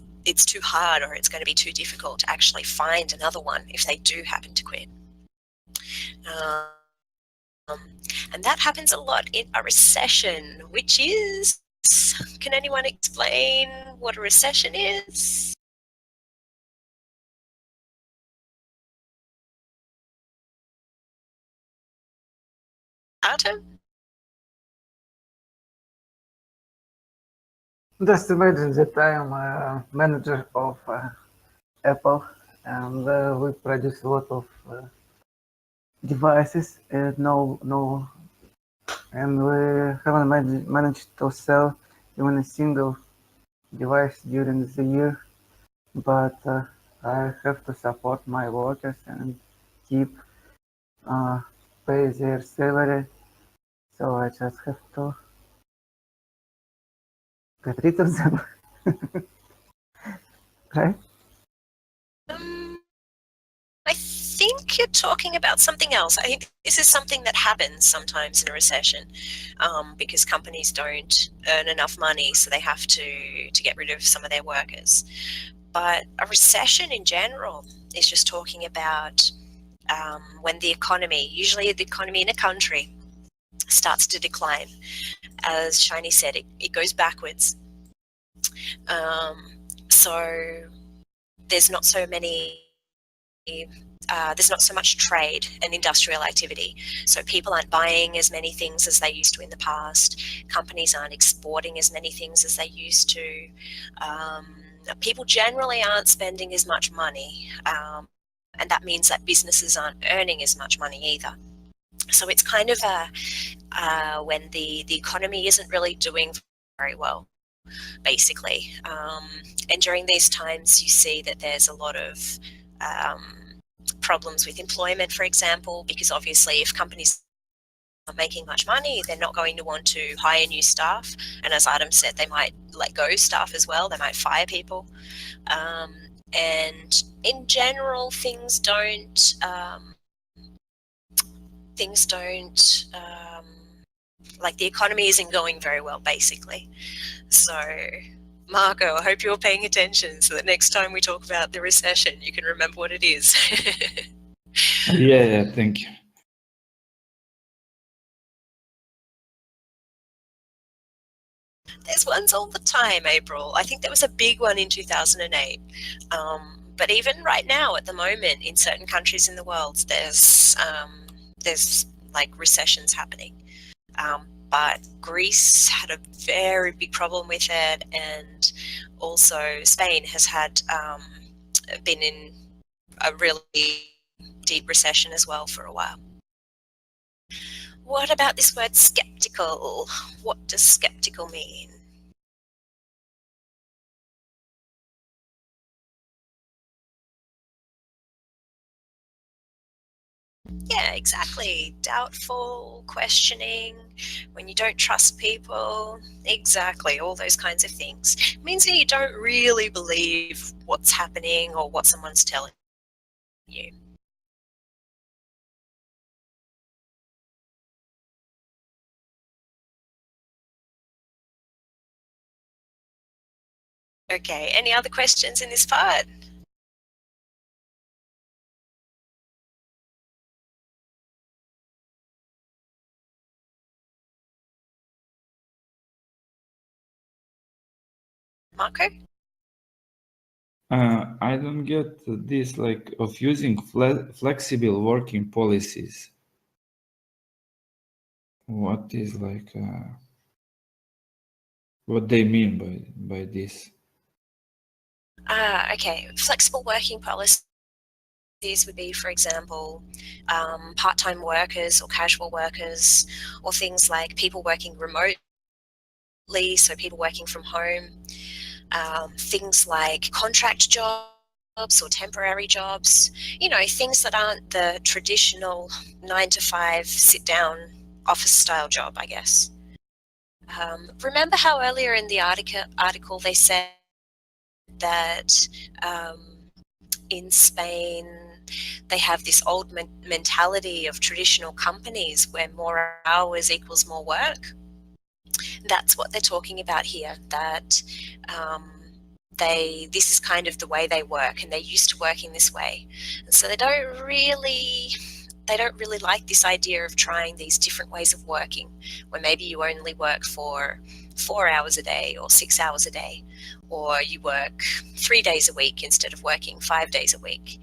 too hard or it's going to be too difficult to actually find another one if they do happen to quit. And that happens a lot in a recession, which is, can anyone explain what a recession is? Artem? Just imagine that I am a manager of Apple, and we produce a lot of devices, and we haven't managed to sell even a single device during the year. But I have to support my workers and keep pay their salary. So I just have to get rid of them. Right? I think you're talking about something else. I think this is something that happens sometimes in a recession, because companies don't earn enough money, so they have to get rid of some of their workers. But a recession in general is just talking about when the economy, usually the economy in a country, starts to decline. As Shiny said, it goes backwards. So there's not so many, there's not so much trade and industrial activity. So people aren't buying as many things as they used to in the past. Companies aren't exporting as many things as they used to. People generally aren't spending as much money. And that means that businesses aren't earning as much money either. So it's kind of when the economy isn't really doing very well, basically. And during these times, you see that there's a lot of problems with employment, for example, because obviously if companies aren't making much money, they're not going to want to hire new staff. And as Adam said, they might let go staff as well. They might fire people. And in general, things don't like the economy isn't going very well, basically. So Marco, I hope you're paying attention so that next time we talk about the recession, you can remember what it is. Yeah, thank you. There's ones all the time, April. I think there was a big one in 2008. But even right now, at the moment, in certain countries in the world, there's like recessions happening. But Greece had a very big problem with it, and also Spain has had been in a really deep recession as well for a while. What about this word skeptical? What does skeptical mean? Yeah, exactly. Doubtful, questioning, when you don't trust people, exactly, all those kinds of things. It means that you don't really believe what's happening or what someone's telling you. Okay, any other questions in this part? Marco? I don't get this, like, of using flexible working policies. What is like, what they mean by this? Okay, flexible working policies would be, for example, part-time workers or casual workers, or things like people working remotely, so people working from home, things like contract jobs or temporary jobs, you know, things that aren't the traditional 9-to-5 sit-down office-style job, I guess. Remember how earlier in the article they said that in Spain they have this old mentality of traditional companies where more hours equals more work? That's what they're talking about here, that this is kind of the way they work, and they're used to working this way. And so they don't really like this idea of trying these different ways of working, where maybe you only work for 4 hours a day or 6 hours a day, or you work 3 days a week instead of working 5 days a week.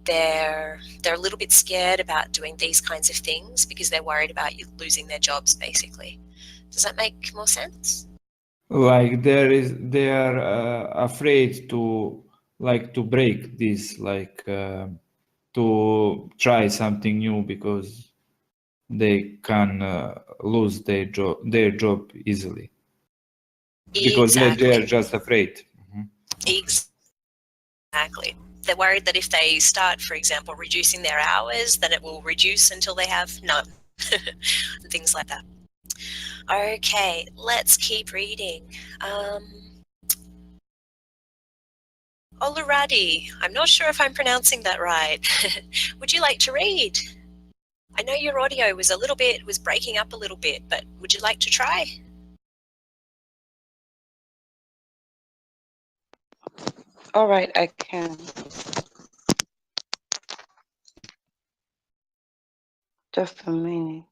They're a little bit scared about doing these kinds of things because they're worried about you losing their jobs, basically. Does that make more sense? Like they are afraid to break this, like to try something new because they can lose their job easily. Because they are just afraid. Exactly. They're worried that if they start, for example, reducing their hours, then it will reduce until they have none. and things like that. Okay, let's keep reading. Oluradi, I'm not sure if I'm pronouncing that right. Would you like to read? I know your audio was breaking up a little bit, but would you like to try? All right, I can. Just a minute.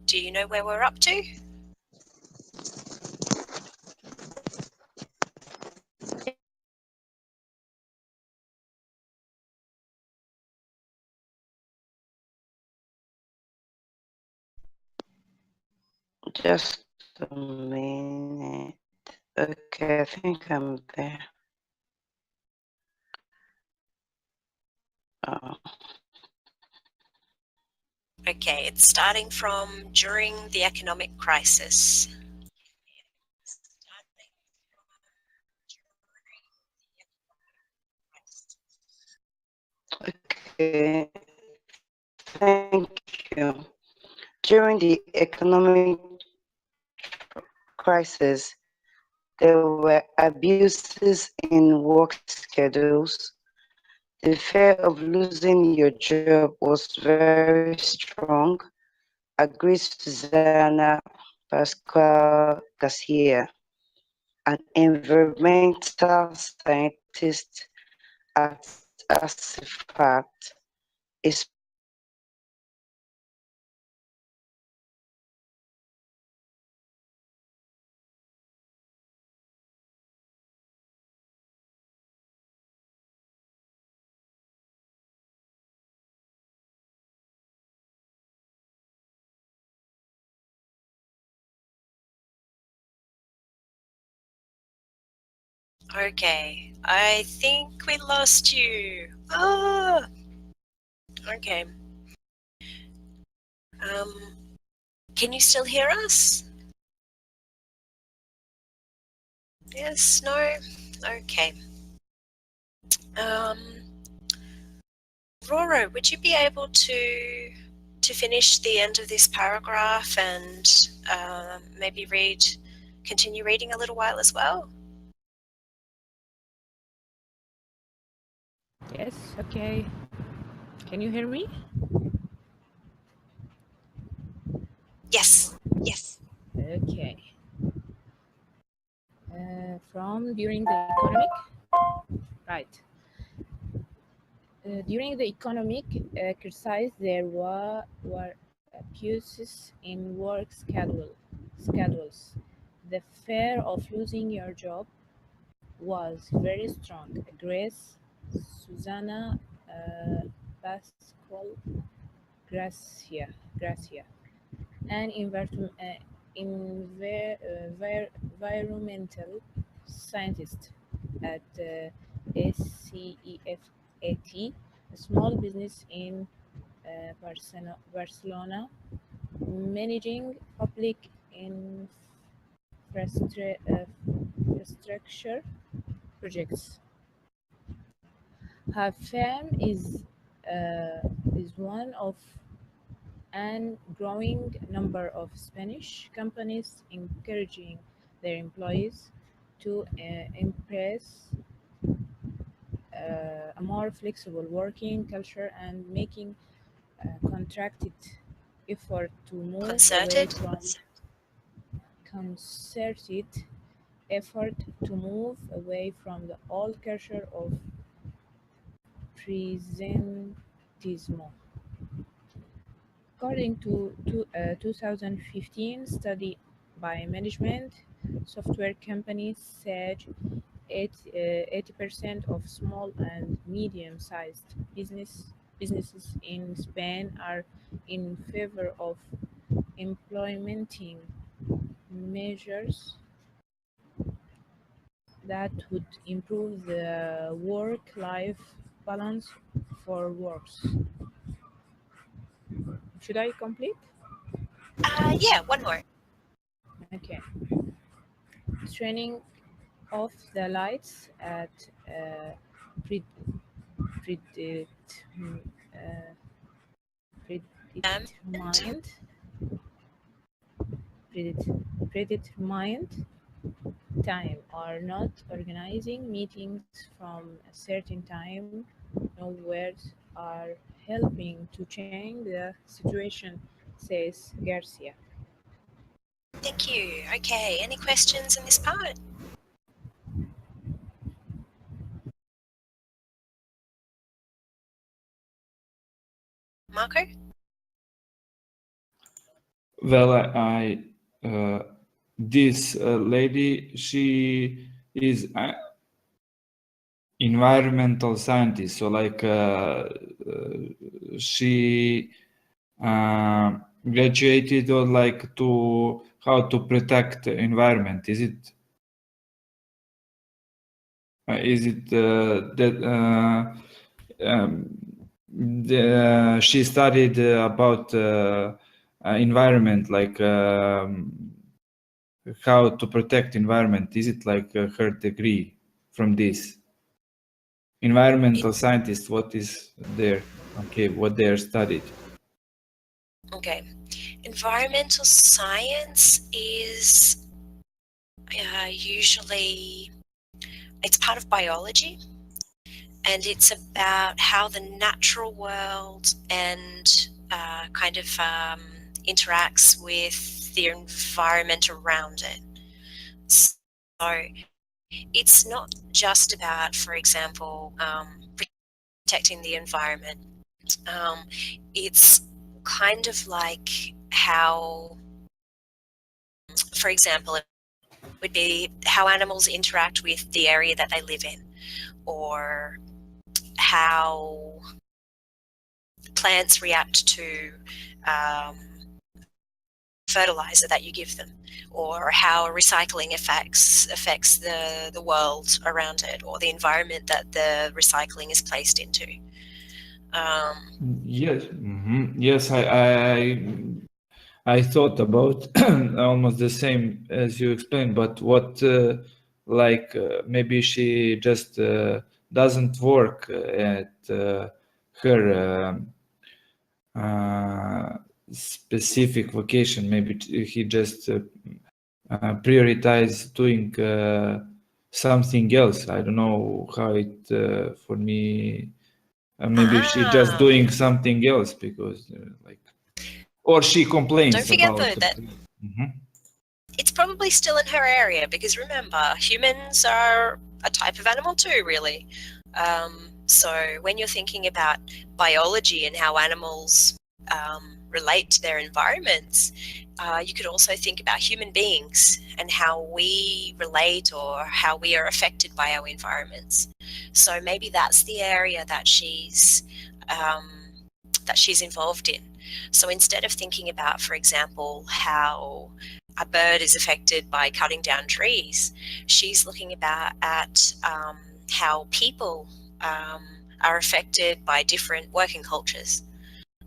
Do you know where we're up to? Just a minute. Okay, I think I'm there. Okay, it's starting from during the economic crisis. Okay, thank you. During the economic crisis, there were abuses in work schedules. The fear of losing your job was very strong, agrees Susanna Pascual Garcia, an environmental scientist at Artifact. Okay, I think we lost you. Ah, okay. Can you still hear us? Yes, no? Okay. Roro, would you be able to finish the end of this paragraph and maybe continue reading a little while as well? Yes, okay. Can you hear me? Yes, yes. Okay. From during the economic, right. During the economic crisis, there were abuses in work schedules. The fear of losing your job was very strong. Grace, Susanna, Pascual, Gracia, and environmental scientist at SCEFAT, a small business in Barcelona, managing public infrastructure projects. Her firm is one of and growing number of Spanish companies encouraging their employees to embrace a more flexible working culture and making contracted effort to move away from concerted effort to move away from the old culture of presentismo. According to 2015 study by management software company Sage, 80% of small and medium-sized businesses in Spain are in favor of implementing measures that would improve the work-life balance for workers. Should I complete? Yeah, one more. Okay. turning off the lights at pre- predet- predetermined predetermined time, or not organizing meetings from a certain time. No words are helping to change the situation, says Garcia. Thank you. Okay, any questions in this part? Marco? Well, this lady, she is environmental scientist. So like she graduated on like to how to protect the environment. Is it that she studied about environment, like how to protect environment? Is it like her degree from this? Environmental scientist, what is there? Okay, what they are studied. Okay. Environmental science is usually, it's part of biology, and it's about how the natural world and kind of interacts with the environment around it. So it's not just about, for example, protecting the environment. It's kind of like how, for example, it would be how animals interact with the area that they live in, or how plants react to fertilizer that you give them, or how recycling affects the world around it, or the environment that the recycling is placed into. Yes, yes, I thought about almost the same as you explained, but what like maybe she just doesn't work at her specific vocation. Maybe he just prioritize doing something else. I don't know how it for me. Maybe she just doing something else because like, or she complains. Don't forget about though that it's probably still in her area, because remember, humans are a type of animal too, really. So when you're thinking about biology and how animals relate to their environments, you could also think about human beings and how we relate or how we are affected by our environments. So maybe that's the area that she's involved in. So instead of thinking about, for example, how a bird is affected by cutting down trees, she's looking at how people are affected by different working cultures.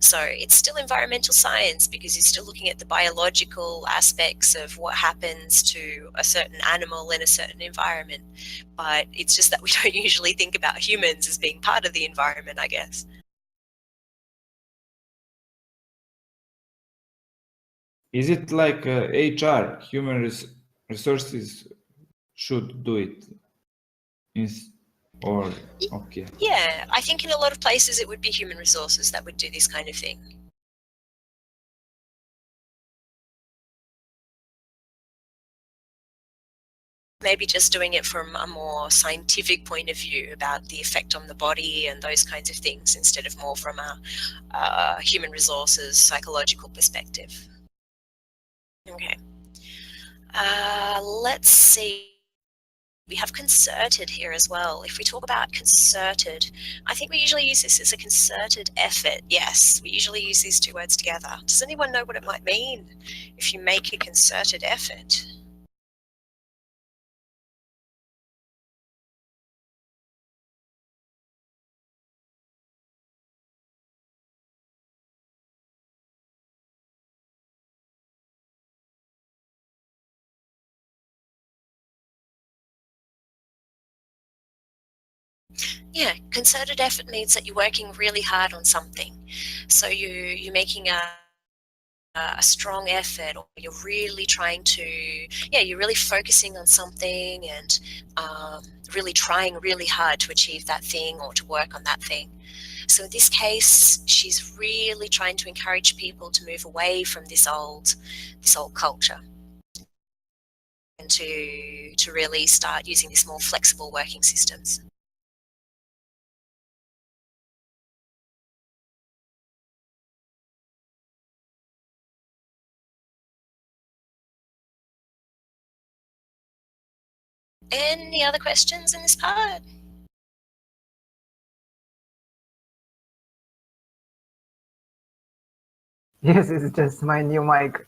So it's still environmental science, because you're still looking at the biological aspects of what happens to a certain animal in a certain environment. But it's just that we don't usually think about humans as being part of the environment, I guess. Is it like HR, human resources, should do it? Or okay. Yeah, I think in a lot of places it would be human resources that would do this kind of thing. Maybe just doing it from a more scientific point of view about the effect on the body and those kinds of things, instead of more from a human resources psychological perspective. Okay. Let's see. We have concerted here as well. If we talk about concerted, I think we usually use this as a concerted effort. Yes, we usually use these two words together. Does anyone know what it might mean if you make a concerted effort? Yeah, concerted effort means that you're working really hard on something. So you're making a strong effort, or you're really trying to, you're really focusing on something and really trying really hard to achieve that thing or to work on that thing. So in this case, she's really trying to encourage people to move away from this old culture and to really start using these more flexible working systems. Any other questions in this part? Yes, it's just my new mic.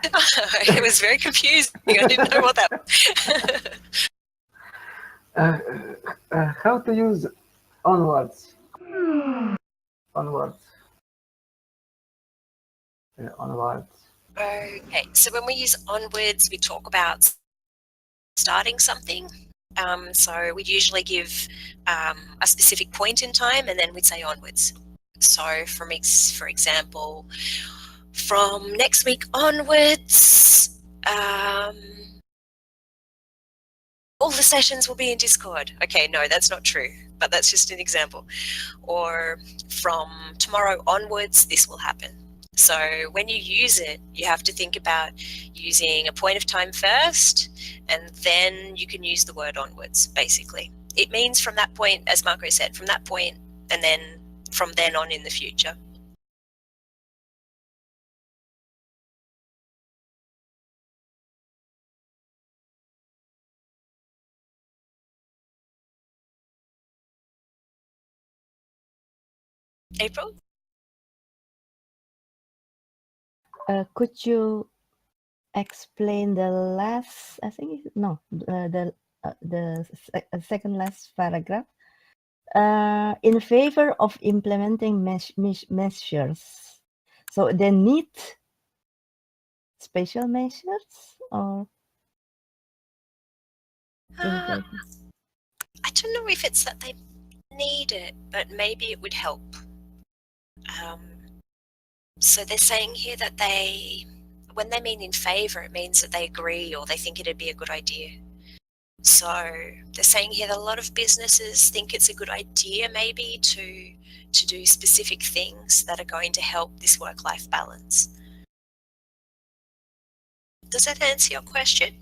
It was very confusing. I didn't know what that was. How to use onwards? Onwards. Onwards. Okay, so when we use onwards, we talk about starting something. So we'd usually give a specific point in time, and then we'd say onwards. So for example, from next week onwards, all the sessions will be in Discord. Okay, no, that's not true, but that's just an example. Or from tomorrow onwards, this will happen. So when you use it, you have to think about using a point of time first, and then you can use the word onwards, basically. It means from that point, as Marco said, from that point, and then from then on in the future. April? Could you explain the last, I think, no, the second last paragraph? In favor of implementing measures. So they need special measures, or? I don't know if it's that they need it, but maybe it would help. So they're saying here that when they mean in favor, it means that they agree or they think it'd be a good idea. So they're saying here that a lot of businesses think it's a good idea maybe to do specific things that are going to help this work-life balance. Does that answer your question?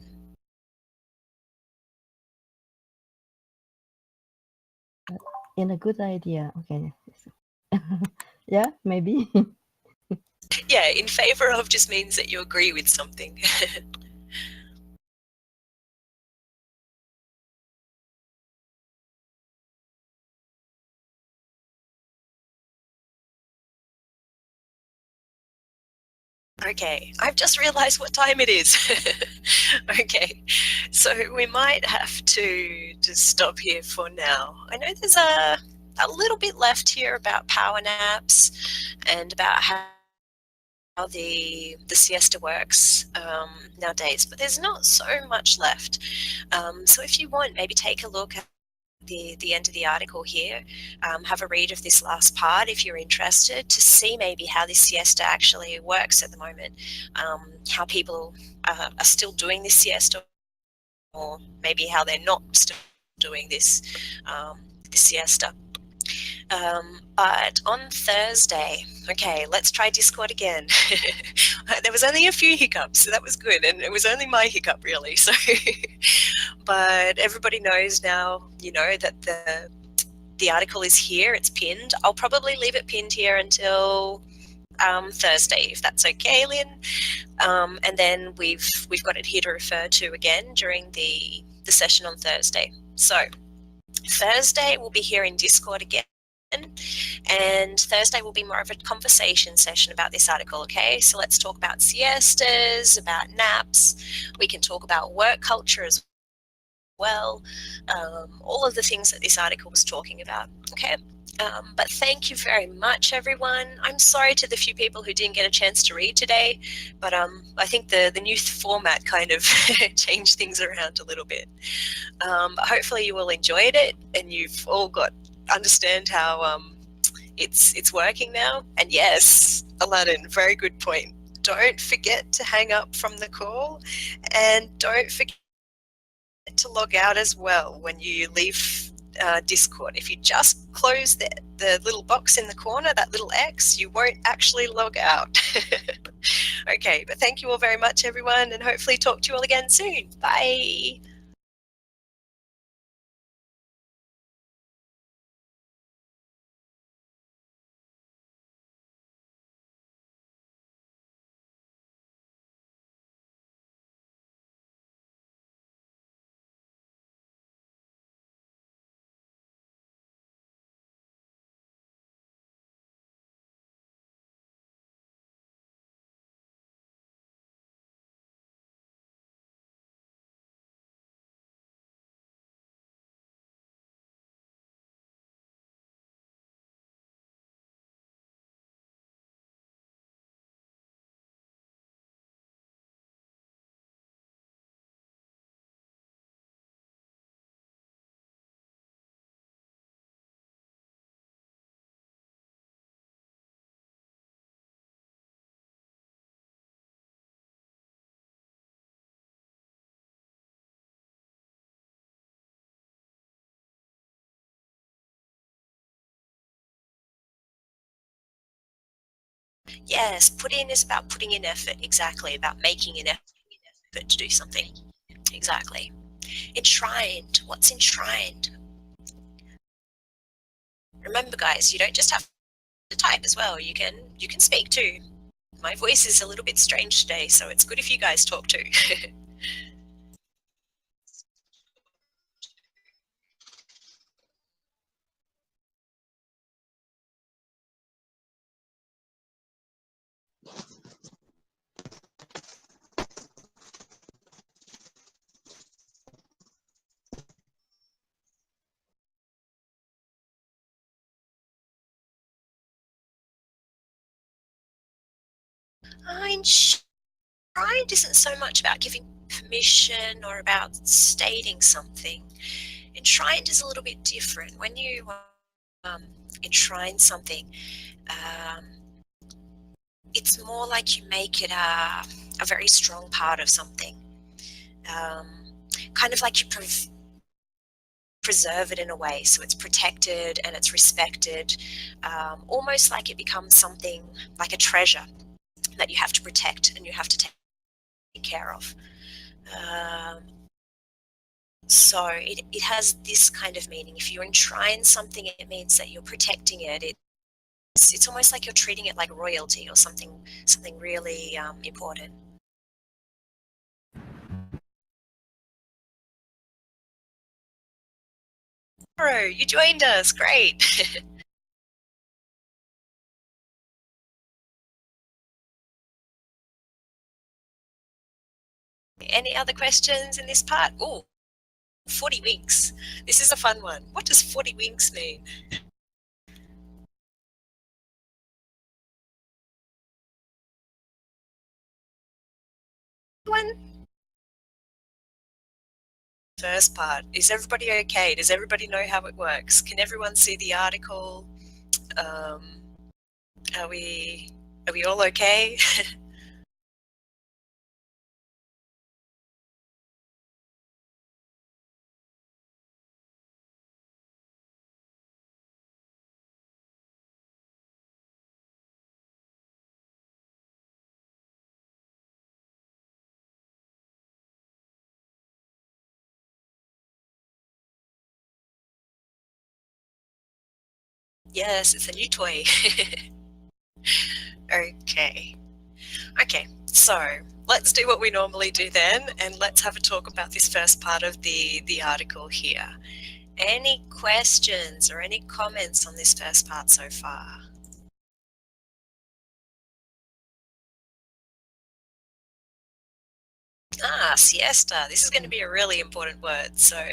In a good idea, okay. Yeah, maybe. Yeah, in favor of just means that you agree with something. Okay, I've just realized what time it is. Okay, so we might have to just stop here for now. I know there's a little bit left here about power naps and about how the siesta works nowadays, but there's not so much left. So if you want, maybe take a look at the end of the article here, have a read of this last part if you're interested, to see maybe how this siesta actually works at the moment, how people are still doing this siesta, or maybe how they're not still doing this siesta. But on Thursday, okay, let's try Discord again. There was only a few hiccups, so that was good, and it was only my hiccup really. So, but everybody knows now, that the article is here. It's pinned. I'll probably leave it pinned here until Thursday, if that's okay, Lynn. And then we've got it here to refer to again during the session on Thursday. So Thursday we'll be here in Discord again. And Thursday will be more of a conversation session about this article, okay? So let's talk about siestas, about naps. We can talk about work culture as well. All of the things that this article was talking about, okay? But thank you very much, everyone. I'm sorry to the few people who didn't get a chance to read today, but I think the new format kind of changed things around a little bit. But hopefully you all enjoyed it and you've all got understand how it's working now. And yes, Aladdin, very good point. Don't forget to hang up from the call, and don't forget to log out as well when you leave Discord. If you just close the little box in the corner, that little X, you won't actually log out. Okay, but thank you all very much, everyone, and hopefully talk to you all again soon. Bye. Yes, put in is about putting in effort, exactly, about making an effort to do something. Exactly. Enshrined, what's enshrined? Remember, guys, you don't just have to type as well, you can speak too. My voice is a little bit strange today, so it's good if you guys talk too. Enshrined isn't so much about giving permission or about stating something. Enshrined is a little bit different. When you enshrine something, it's more like you make it a very strong part of something. Kind of like you preserve it in a way, so it's protected and it's respected, almost like it becomes something like a treasure that you have to protect and you have to take care of. So it has this kind of meaning. If you enshrine something, it means that you're protecting it. It's almost like you're treating it like royalty or something really important. Bro, you joined us, great. Any other questions in this part? Oh, 40 winks. This is a fun one. What does 40 winks mean? One. First part. Is everybody okay? Does everybody know how it works? Can everyone see the article? Are we all okay? Yes, it's a new toy. Okay. Okay, so let's do what we normally do then, and let's have a talk about this first part of the article here. Any questions or any comments on this first part so far? Siesta. This is going to be a really important word. So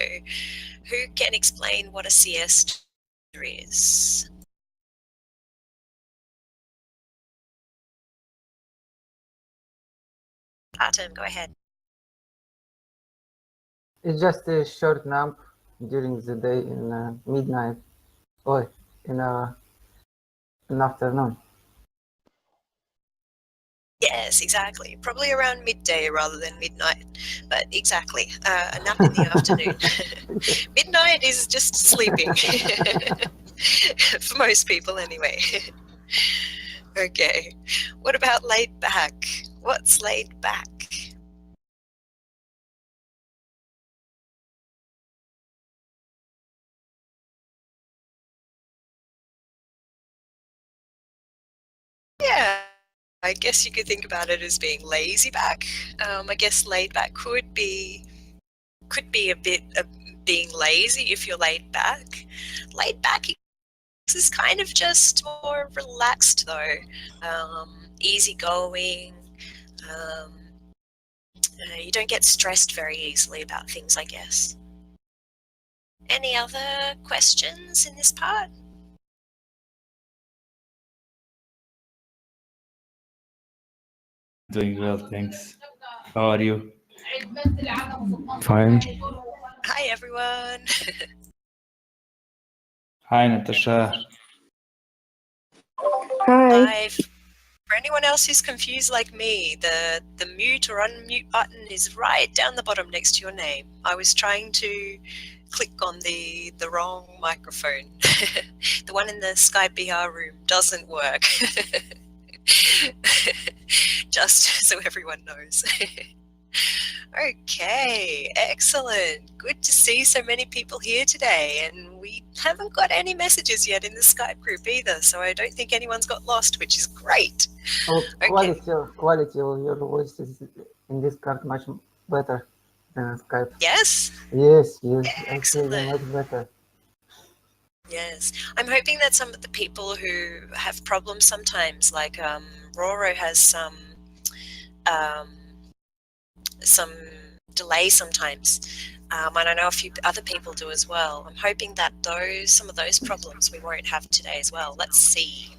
who can explain what a siesta is? Artem, go ahead. It's just a short nap during the day in midnight or in afternoon. Yes, exactly. Probably around midday rather than midnight, but exactly. A nap in the afternoon. Midnight is just sleeping. For most people, anyway. Okay. What about laid back? What's laid back? Yeah, I guess you could think about it as being lazy back. I guess laid back could be a bit of being lazy if you're laid back. Laid back is kind of just more relaxed though, easygoing. You don't get stressed very easily about things, I guess. Any other questions in this part? Doing well, thanks. How are you? Fine. Hi everyone. Hi, Natasha. Hi. Hi. For anyone else who's confused like me, the mute or unmute button is right down the bottom next to your name. I was trying to click on the wrong microphone. The one in the Skype BR room doesn't work. Just so everyone knows. Okay, excellent. Good to see so many people here today, and we haven't got any messages yet in the Skype group either, so I don't think anyone's got lost, which is great. Oh, Okay. quality of your voice is in this card much better than Skype. Yes? Yes, I hear you Excellent. much better. Yes. I'm hoping that some of the people who have problems sometimes, like Roro has some delay sometimes, and I know a few other people do as well. I'm hoping that some of those problems we won't have today as well. Let's see.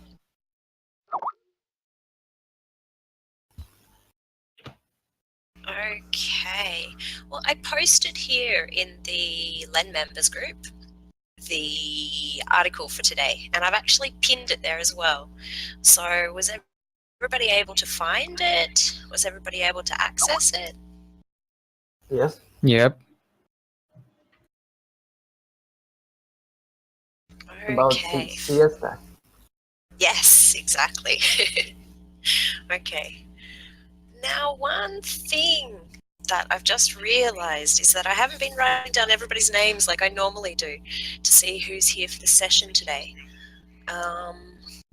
Okay. Well, I posted here in the LEN members group the article for today, and I've actually pinned it there as well. So was everybody able to find it? Was everybody able to access it? Yes. Yep. About Okay. siesta. Yes, exactly. Okay. Now, one thing that I've just realized is that I haven't been writing down everybody's names like I normally do to see who's here for the session today.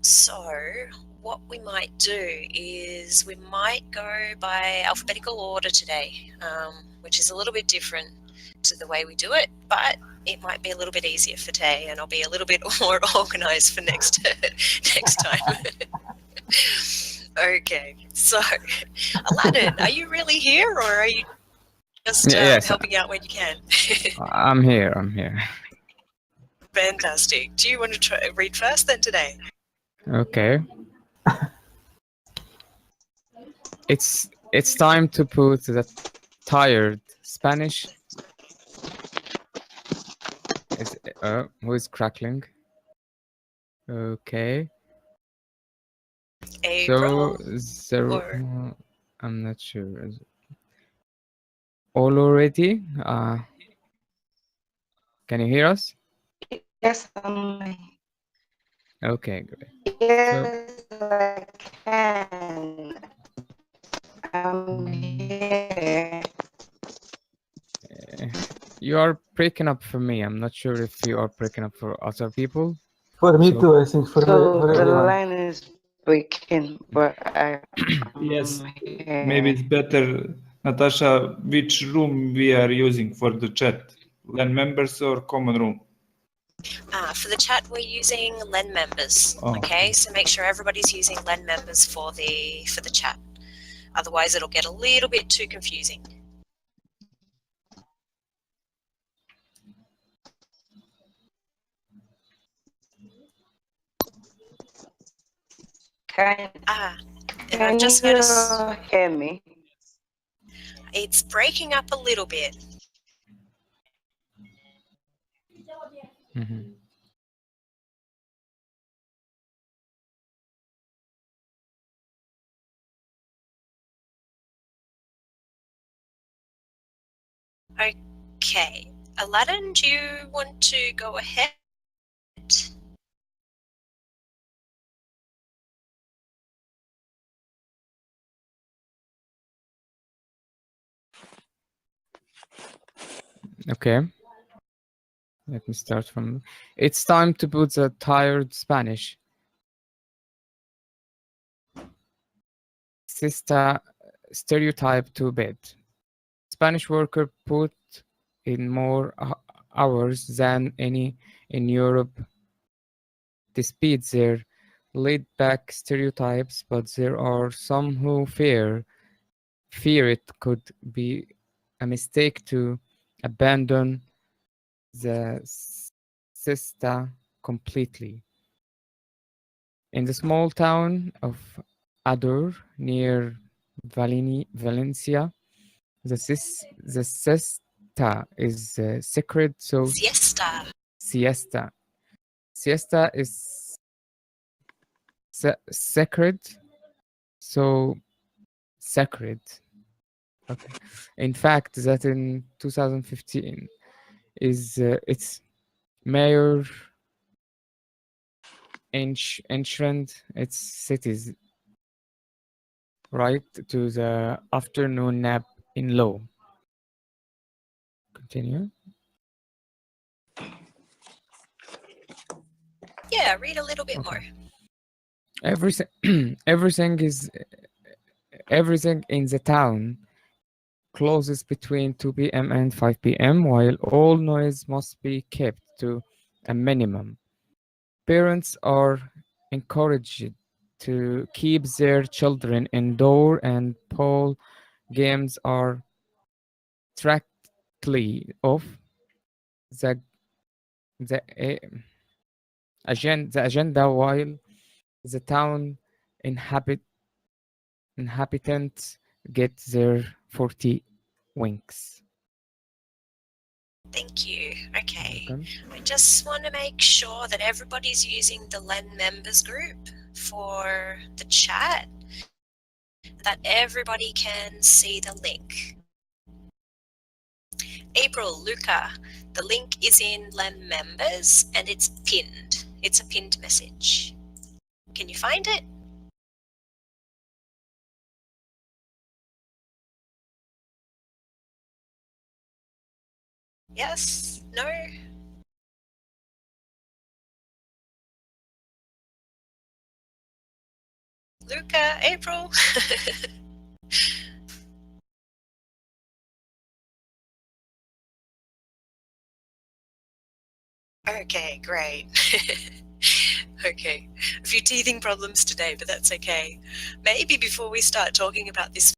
So what we might do is we might go by alphabetical order today, which is a little bit different to the way we do it, but it might be a little bit easier for today, and I'll be a little bit more organized for next time. Okay, so Aladdin, are you really here, or are you just Yes. helping out when you can? I'm here. Fantastic. Do you want to read first then today? Okay. It's time to put the tired Spanish. Who is crackling? Okay. April? So I'm not sure. All already? Can you hear us? Yes, Okay, great. yes, I can. I'm here. You are breaking up for me. I'm not sure if you are breaking up for other people. For me too, I think for So the everyone. line is breaking, but Yes, here. maybe it's better, Natasha, which room we are using for the chat? LAN members or common room? For the chat, we're using LEN members. Oh. Okay, so make sure everybody's using LEN members for the chat. Otherwise, it'll get a little bit too confusing. Can And I've just noticed. you hear me? It's breaking up a little bit. Mhm. Okay. Aladdin, do you want to go ahead? Okay. Let me start from. It's time to put the tired Spanish siesta stereotype to bed. Spanish worker put in more hours than any in Europe, despite their laid-back stereotypes, but there are some who fear it could be a mistake to abandon the siesta completely. In the small town of Ador near Valencia, the siesta is sacred. So Siesta. siesta is sacred. So sacred. Okay. In fact, that in 2015 is its mayor enshrined its cities right to the afternoon nap in law. Continue. Yeah, read a little bit more. Everything, everything in the town closes between 2 p.m. and 5 p.m., while all noise must be kept to a minimum. Parents are encouraged to keep their children indoor, and pool games are strictly off the agenda, while the town inhabitants get their 40 winks. Thank you. Okay. Welcome. I just want to make sure that everybody's using the LEN members group for the chat, that everybody can see the link. April, Luca, the link is in LEN members and it's pinned. It's a pinned message. Can you find it? Yes? No? Luca, April? Okay, great. Okay, a few teething problems today, but that's okay. Maybe before we start talking about this